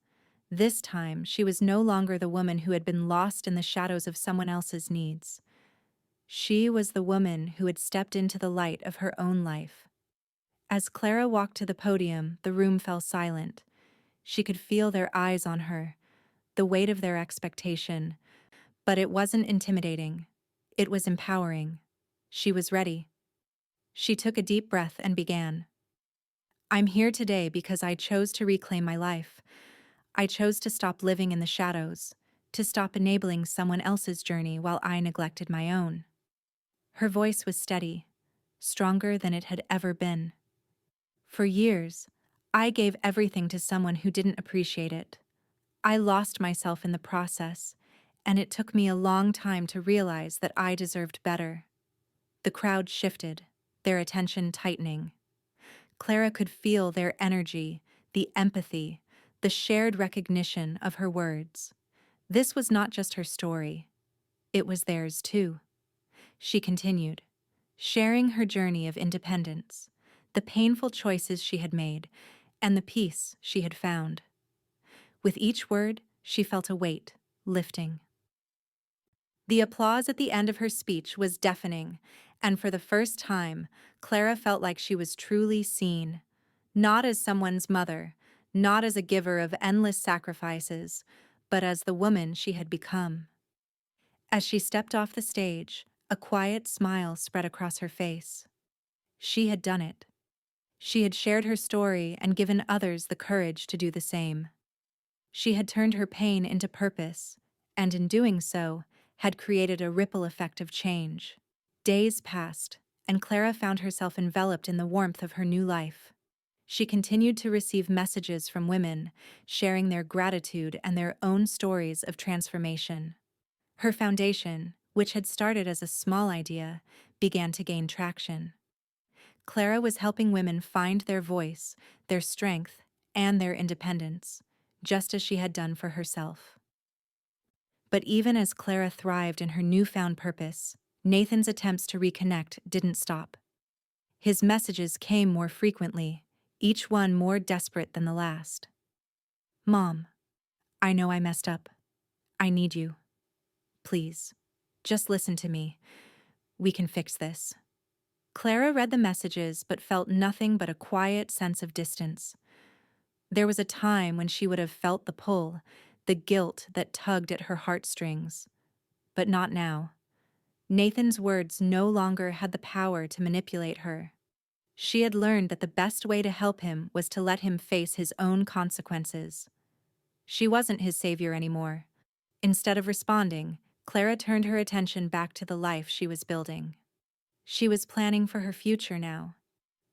This time, she was no longer the woman who had been lost in the shadows of someone else's needs. She was the woman who had stepped into the light of her own life. As Clara walked to the podium, the room fell silent. She could feel their eyes on her, the weight of their expectation. But it wasn't intimidating. It was empowering. She was ready. She took a deep breath and began. I'm here today because I chose to reclaim my life. I chose to stop living in the shadows, to stop enabling someone else's journey while I neglected my own. Her voice was steady, stronger than it had ever been. For years, I gave everything to someone who didn't appreciate it. I lost myself in the process, and it took me a long time to realize that I deserved better. The crowd shifted, their attention tightening. Clara could feel their energy, the empathy, the shared recognition of her words. This was not just her story, it was theirs too. She continued, sharing her journey of independence, the painful choices she had made, and the peace she had found. With each word, she felt a weight lifting. The applause at the end of her speech was deafening, and for the first time, Clara felt like she was truly seen. Not as someone's mother, not as a giver of endless sacrifices, but as the woman she had become. As she stepped off the stage, a quiet smile spread across her face. She had done it. She had shared her story and given others the courage to do the same. She had turned her pain into purpose, and in doing so, had created a ripple effect of change. Days passed, and Clara found herself enveloped in the warmth of her new life. She continued to receive messages from women, sharing their gratitude and their own stories of transformation. Her foundation, which had started as a small idea, began to gain traction. Clara was helping women find their voice, their strength, and their independence, just as she had done for herself. But even as Clara thrived in her newfound purpose, Nathan's attempts to reconnect didn't stop. His messages came more frequently, each one more desperate than the last. "Mom, I know I messed up. I need you. Please, just listen to me. We can fix this." Clara read the messages but felt nothing but a quiet sense of distance. There was a time when she would have felt the pull, the guilt that tugged at her heartstrings. But not now. Nathan's words no longer had the power to manipulate her. She had learned that the best way to help him was to let him face his own consequences. She wasn't his savior anymore. Instead of responding, Clara turned her attention back to the life she was building. She was planning for her future now.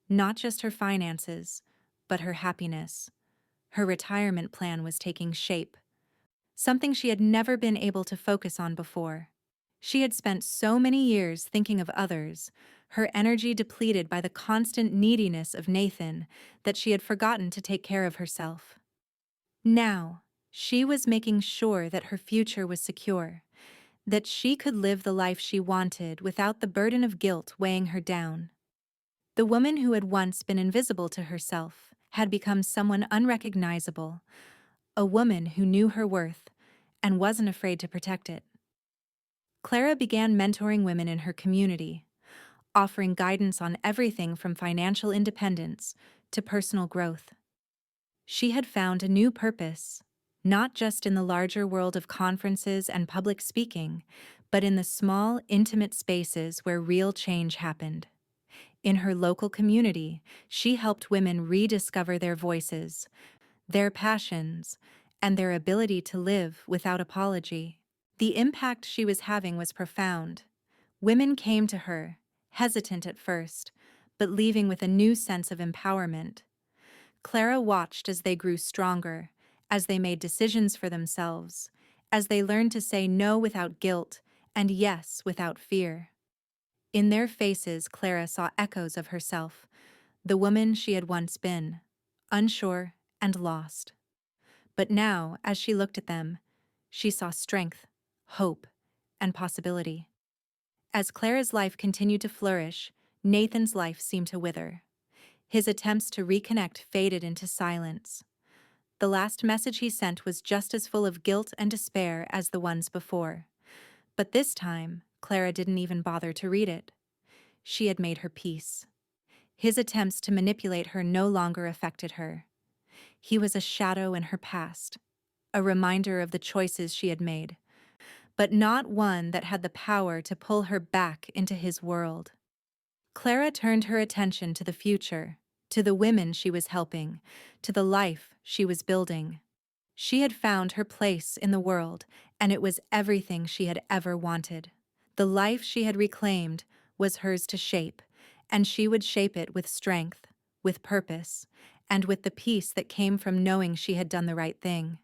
Not just her finances, but her happiness. Her retirement plan was taking shape, something she had never been able to focus on before. She had spent so many years thinking of others, her energy depleted by the constant neediness of Nathan, that she had forgotten to take care of herself. Now, she was making sure that her future was secure, that she could live the life she wanted without the burden of guilt weighing her down. The woman who had once been invisible to herself had become someone unrecognizable, a woman who knew her worth and wasn't afraid to protect it. Clara began mentoring women in her community, offering guidance on everything from financial independence to personal growth. She had found a new purpose, not just in the larger world of conferences and public speaking, but in the small, intimate spaces where real change happened. In her local community, she helped women rediscover their voices, their passions, and their ability to live without apology. The impact she was having was profound. Women came to her, hesitant at first, but leaving with a new sense of empowerment. Clara watched as they grew stronger, as they made decisions for themselves, as they learned to say no without guilt and yes without fear. In their faces, Clara saw echoes of herself, the woman she had once been, unsure and lost. But now, as she looked at them, she saw strength, hope, and possibility. As Clara's life continued to flourish, Nathan's life seemed to wither. His attempts to reconnect faded into silence. The last message he sent was just as full of guilt and despair as the ones before. But this time, Clara didn't even bother to read it. She had made her peace. His attempts to manipulate her no longer affected her. He was a shadow in her past, a reminder of the choices she had made, but not one that had the power to pull her back into his world. Clara turned her attention to the future, to the women she was helping, to the life she was building. She had found her place in the world, and it was everything she had ever wanted. The life she had reclaimed was hers to shape, and she would shape it with strength, with purpose, and with the peace that came from knowing she had done the right thing.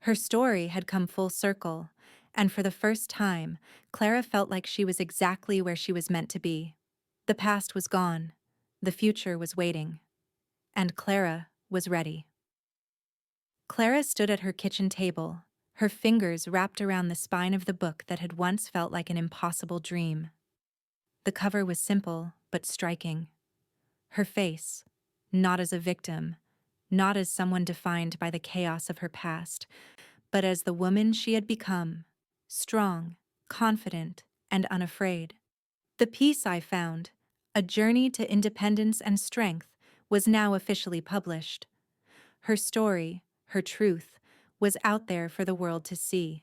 Her story had come full circle, and for the first time, Clara felt like she was exactly where she was meant to be. The past was gone, the future was waiting, and Clara was ready. Clara stood at her kitchen table, her fingers wrapped around the spine of the book that had once felt like an impossible dream. The cover was simple but striking. Her face, not as a victim, not as someone defined by the chaos of her past, but as the woman she had become, strong, confident, and unafraid. The piece I found, A Journey to Independence and Strength, was now officially published. Her story, her truth, was out there for the world to see.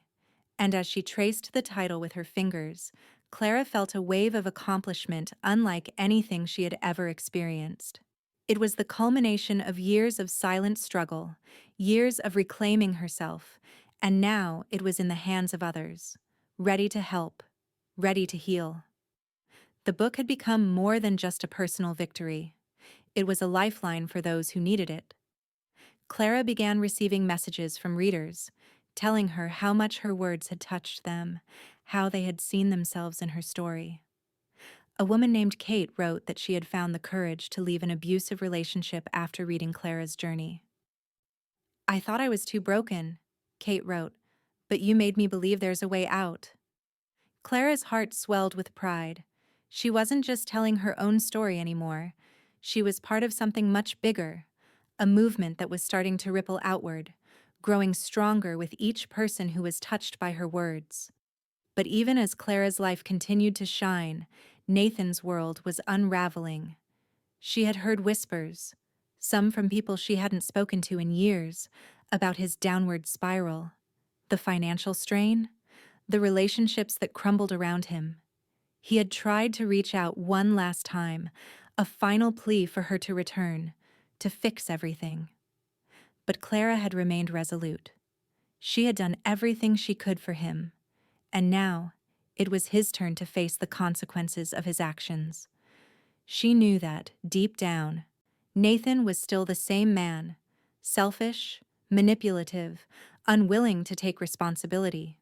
And as she traced the title with her fingers, Clara felt a wave of accomplishment unlike anything she had ever experienced. It was the culmination of years of silent struggle, years of reclaiming herself, and now it was in the hands of others, ready to help, ready to heal. The book had become more than just a personal victory. It was a lifeline for those who needed it. Clara began receiving messages from readers, telling her how much her words had touched them, how they had seen themselves in her story. A woman named Kate wrote that she had found the courage to leave an abusive relationship after reading Clara's journey. "I thought I was too broken," Kate wrote, "but you made me believe there's a way out." Clara's heart swelled with pride. She wasn't just telling her own story anymore. She was part of something much bigger, a movement that was starting to ripple outward, growing stronger with each person who was touched by her words. But even as Clara's life continued to shine, Nathan's world was unraveling. She had heard whispers, some from people she hadn't spoken to in years, about his downward spiral, the financial strain, the relationships that crumbled around him. He had tried to reach out one last time, a final plea for her to return, to fix everything. But Clara had remained resolute. She had done everything she could for him, and now it was his turn to face the consequences of his actions. She knew that, deep down, Nathan was still the same man, selfish, manipulative, unwilling to take responsibility.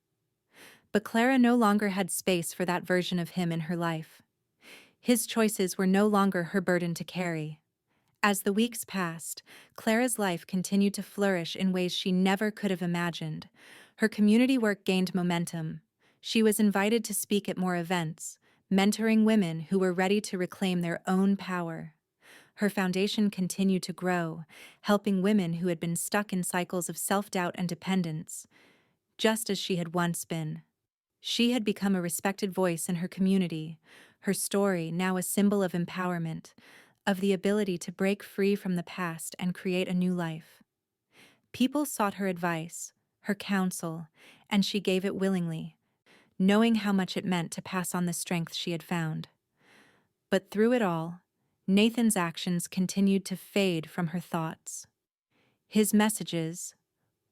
But Clara no longer had space for that version of him in her life. His choices were no longer her burden to carry. As the weeks passed, Clara's life continued to flourish in ways she never could have imagined. Her community work gained momentum. She was invited to speak at more events, mentoring women who were ready to reclaim their own power. Her foundation continued to grow, helping women who had been stuck in cycles of self-doubt and dependence, just as she had once been. She had become a respected voice in her community, her story now a symbol of empowerment, of the ability to break free from the past and create a new life. People sought her advice, her counsel, and she gave it willingly, knowing how much it meant to pass on the strength she had found. But through it all, Nathan's actions continued to fade from her thoughts. His messages,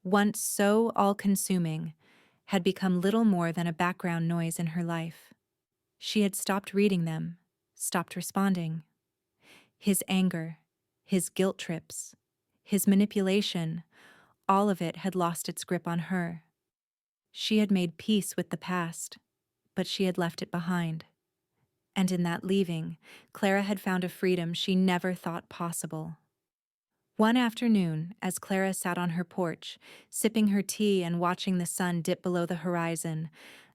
once so all-consuming, had become little more than a background noise in her life. She had stopped reading them, stopped responding. His anger, his guilt trips, his manipulation, all of it had lost its grip on her. She had made peace with the past, but she had left it behind. And in that leaving, Clara had found a freedom she never thought possible. One afternoon, as Clara sat on her porch, sipping her tea and watching the sun dip below the horizon,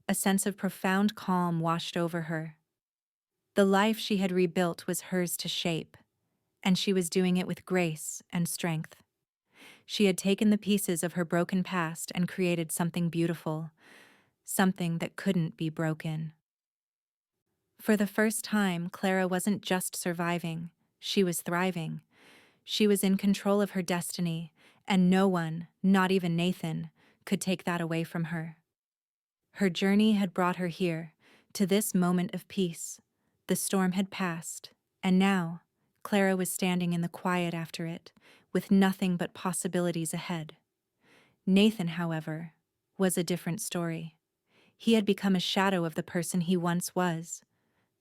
a sense of profound calm washed over her. The life she had rebuilt was hers to shape, and she was doing it with grace and strength. She had taken the pieces of her broken past and created something beautiful, something that couldn't be broken. For the first time, Clara wasn't just surviving, she was thriving. She was in control of her destiny, and no one, not even Nathan, could take that away from her. Her journey had brought her here, to this moment of peace. The storm had passed, and now, Clara was standing in the quiet after it, with nothing but possibilities ahead. Nathan, however, was a different story. He had become a shadow of the person he once was,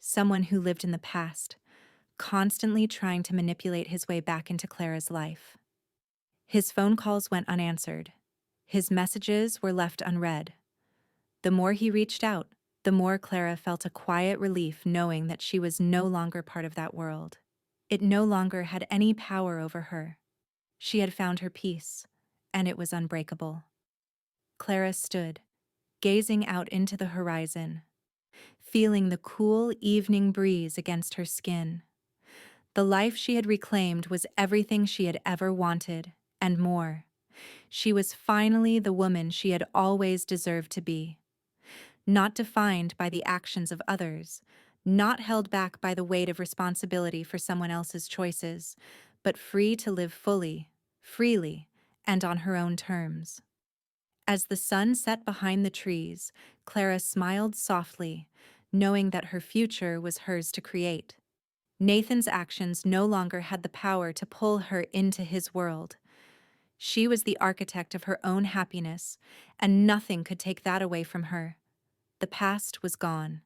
someone who lived in the past, constantly trying to manipulate his way back into Clara's life. His phone calls went unanswered. His messages were left unread. The more he reached out, the more Clara felt a quiet relief knowing that she was no longer part of that world. It no longer had any power over her. She had found her peace, and it was unbreakable. Clara stood, gazing out into the horizon, feeling the cool evening breeze against her skin. The life she had reclaimed was everything she had ever wanted, and more. She was finally the woman she had always deserved to be. Not defined by the actions of others, not held back by the weight of responsibility for someone else's choices, but free to live fully, freely, and on her own terms. As the sun set behind the trees, Clara smiled softly, knowing that her future was hers to create. Nathan's actions no longer had the power to pull her into his world. She was the architect of her own happiness, and nothing could take that away from her. The past was gone.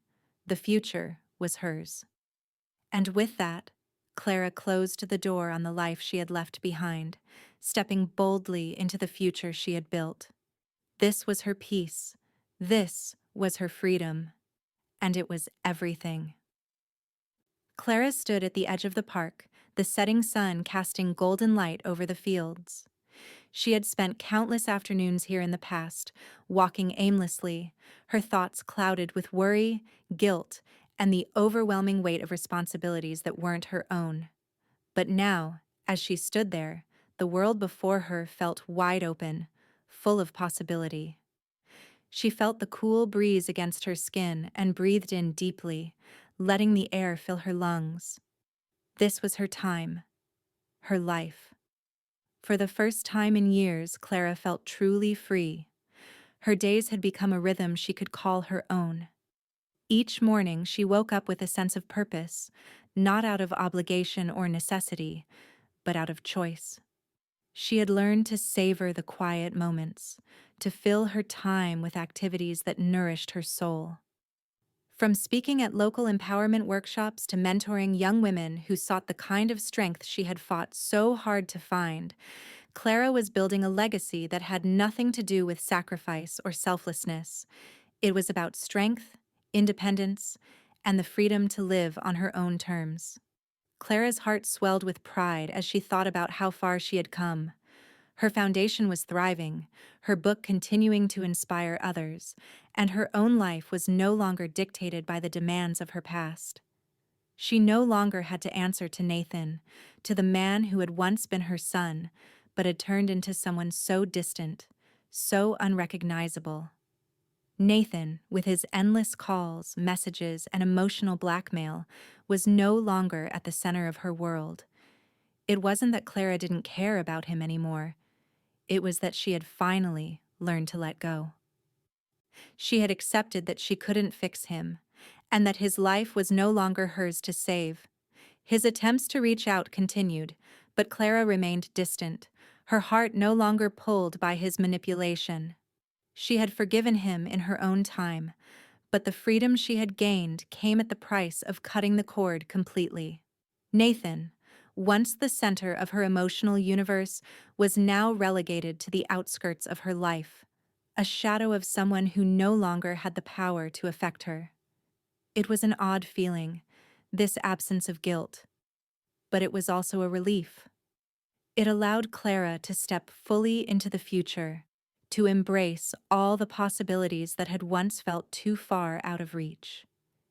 The future was hers. And with that, Clara closed the door on the life she had left behind, stepping boldly into the future she had built. This was her peace. This was her freedom. And it was everything. Clara stood at the edge of the park, the setting sun casting golden light over the fields. She had spent countless afternoons here in the past, walking aimlessly, her thoughts clouded with worry, guilt, and the overwhelming weight of responsibilities that weren't her own. But now, as she stood there, the world before her felt wide open, full of possibility. She felt the cool breeze against her skin and breathed in deeply, letting the air fill her lungs. This was her time, her life. For the first time in years, Clara felt truly free. Her days had become a rhythm she could call her own. Each morning, she woke up with a sense of purpose, not out of obligation or necessity, but out of choice. She had learned to savor the quiet moments, to fill her time with activities that nourished her soul. From speaking at local empowerment workshops to mentoring young women who sought the kind of strength she had fought so hard to find, Clara was building a legacy that had nothing to do with sacrifice or selflessness. It was about strength, independence, and the freedom to live on her own terms. Clara's heart swelled with pride as she thought about how far she had come. Her foundation was thriving, her book continuing to inspire others, and her own life was no longer dictated by the demands of her past. She no longer had to answer to Nathan, to the man who had once been her son, but had turned into someone so distant, so unrecognizable. Nathan, with his endless calls, messages, and emotional blackmail, was no longer at the center of her world. It wasn't that Clara didn't care about him anymore. It was that she had finally learned to let go. She had accepted that she couldn't fix him, and that his life was no longer hers to save. His attempts to reach out continued, but Clara remained distant, her heart no longer pulled by his manipulation. She had forgiven him in her own time, but the freedom she had gained came at the price of cutting the cord completely. Nathan, once the center of her emotional universe, was now relegated to the outskirts of her life, a shadow of someone who no longer had the power to affect her. It was an odd feeling, this absence of guilt, but it was also a relief. It allowed Clara to step fully into the future, to embrace all the possibilities that had once felt too far out of reach.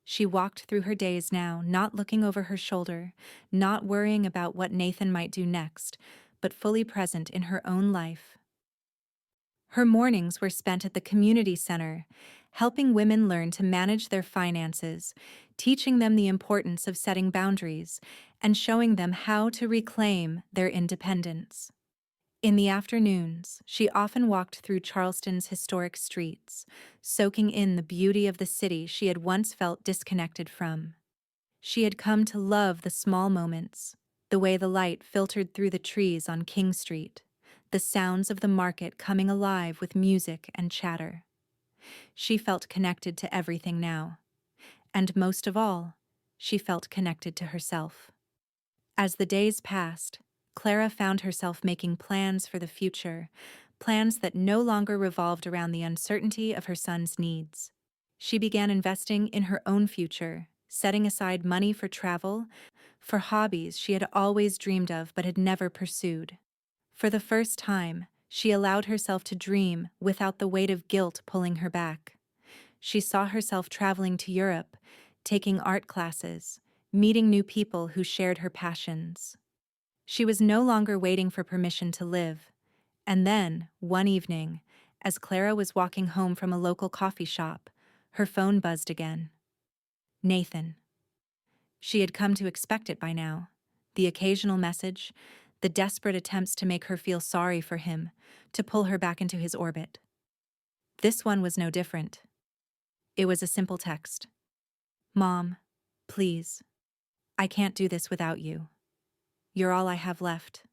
She walked through her days now, not looking over her shoulder, not worrying about what Nathan might do next, but fully present in her own life. Her mornings were spent at the community center, helping women learn to manage their finances, teaching them the importance of setting boundaries, and showing them how to reclaim their independence. In the afternoons, she often walked through Charleston's historic streets, soaking in the beauty of the city she had once felt disconnected from. She had come to love the small moments, the way the light filtered through the trees on King Street, the sounds of the market coming alive with music and chatter. She felt connected to everything now, and most of all, she felt connected to herself. As the days passed, Clara found herself making plans for the future, plans that no longer revolved around the uncertainty of her son's needs. She began investing in her own future, setting aside money for travel, for hobbies she had always dreamed of but had never pursued. For the first time, she allowed herself to dream without the weight of guilt pulling her back. She saw herself traveling to Europe, taking art classes, meeting new people who shared her passions. She was no longer waiting for permission to live. And then, one evening, as Clara was walking home from a local coffee shop, her phone buzzed again. Nathan. She had come to expect it by now. The occasional message, the desperate attempts to make her feel sorry for him, to pull her back into his orbit. This one was no different. It was a simple text. Mom, please. I can't do this without you. You're all I have left.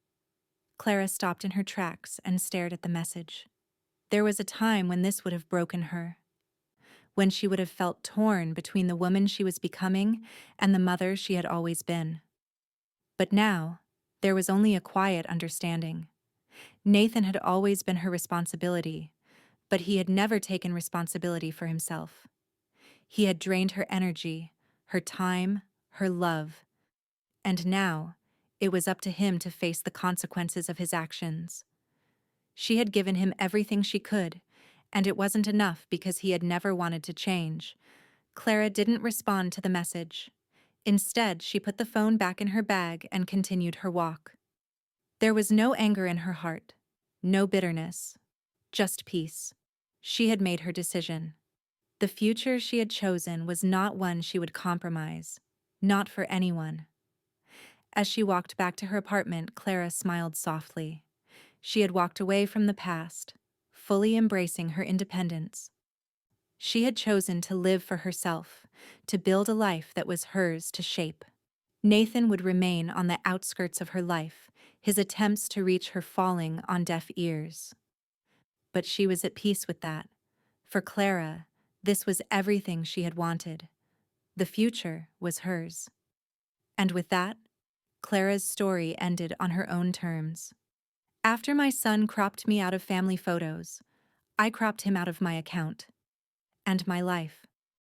Clara stopped in her tracks and stared at the message. There was a time when this would have broken her, when she would have felt torn between the woman she was becoming and the mother she had always been. But now, there was only a quiet understanding. Nathan had always been her responsibility, but he had never taken responsibility for himself. He had drained her energy, her time, her love, and now it was up to him to face the consequences of his actions. She had given him everything she could, and it wasn't enough because he had never wanted to change. Clara didn't respond to the message. Instead, she put the phone back in her bag and continued her walk. There was no anger in her heart, no bitterness, just peace. She had made her decision. The future she had chosen was not one she would compromise, not for anyone. As she walked back to her apartment, Clara smiled softly. She had walked away from the past, fully embracing her independence. She had chosen to live for herself, to build a life that was hers to shape. Nathan would remain on the outskirts of her life, his attempts to reach her falling on deaf ears. But she was at peace with that. For Clara, this was everything she had wanted. The future was hers. And with that, Clara's story ended on her own terms. After my son cropped me out of family photos, I cropped him out of my account and my life.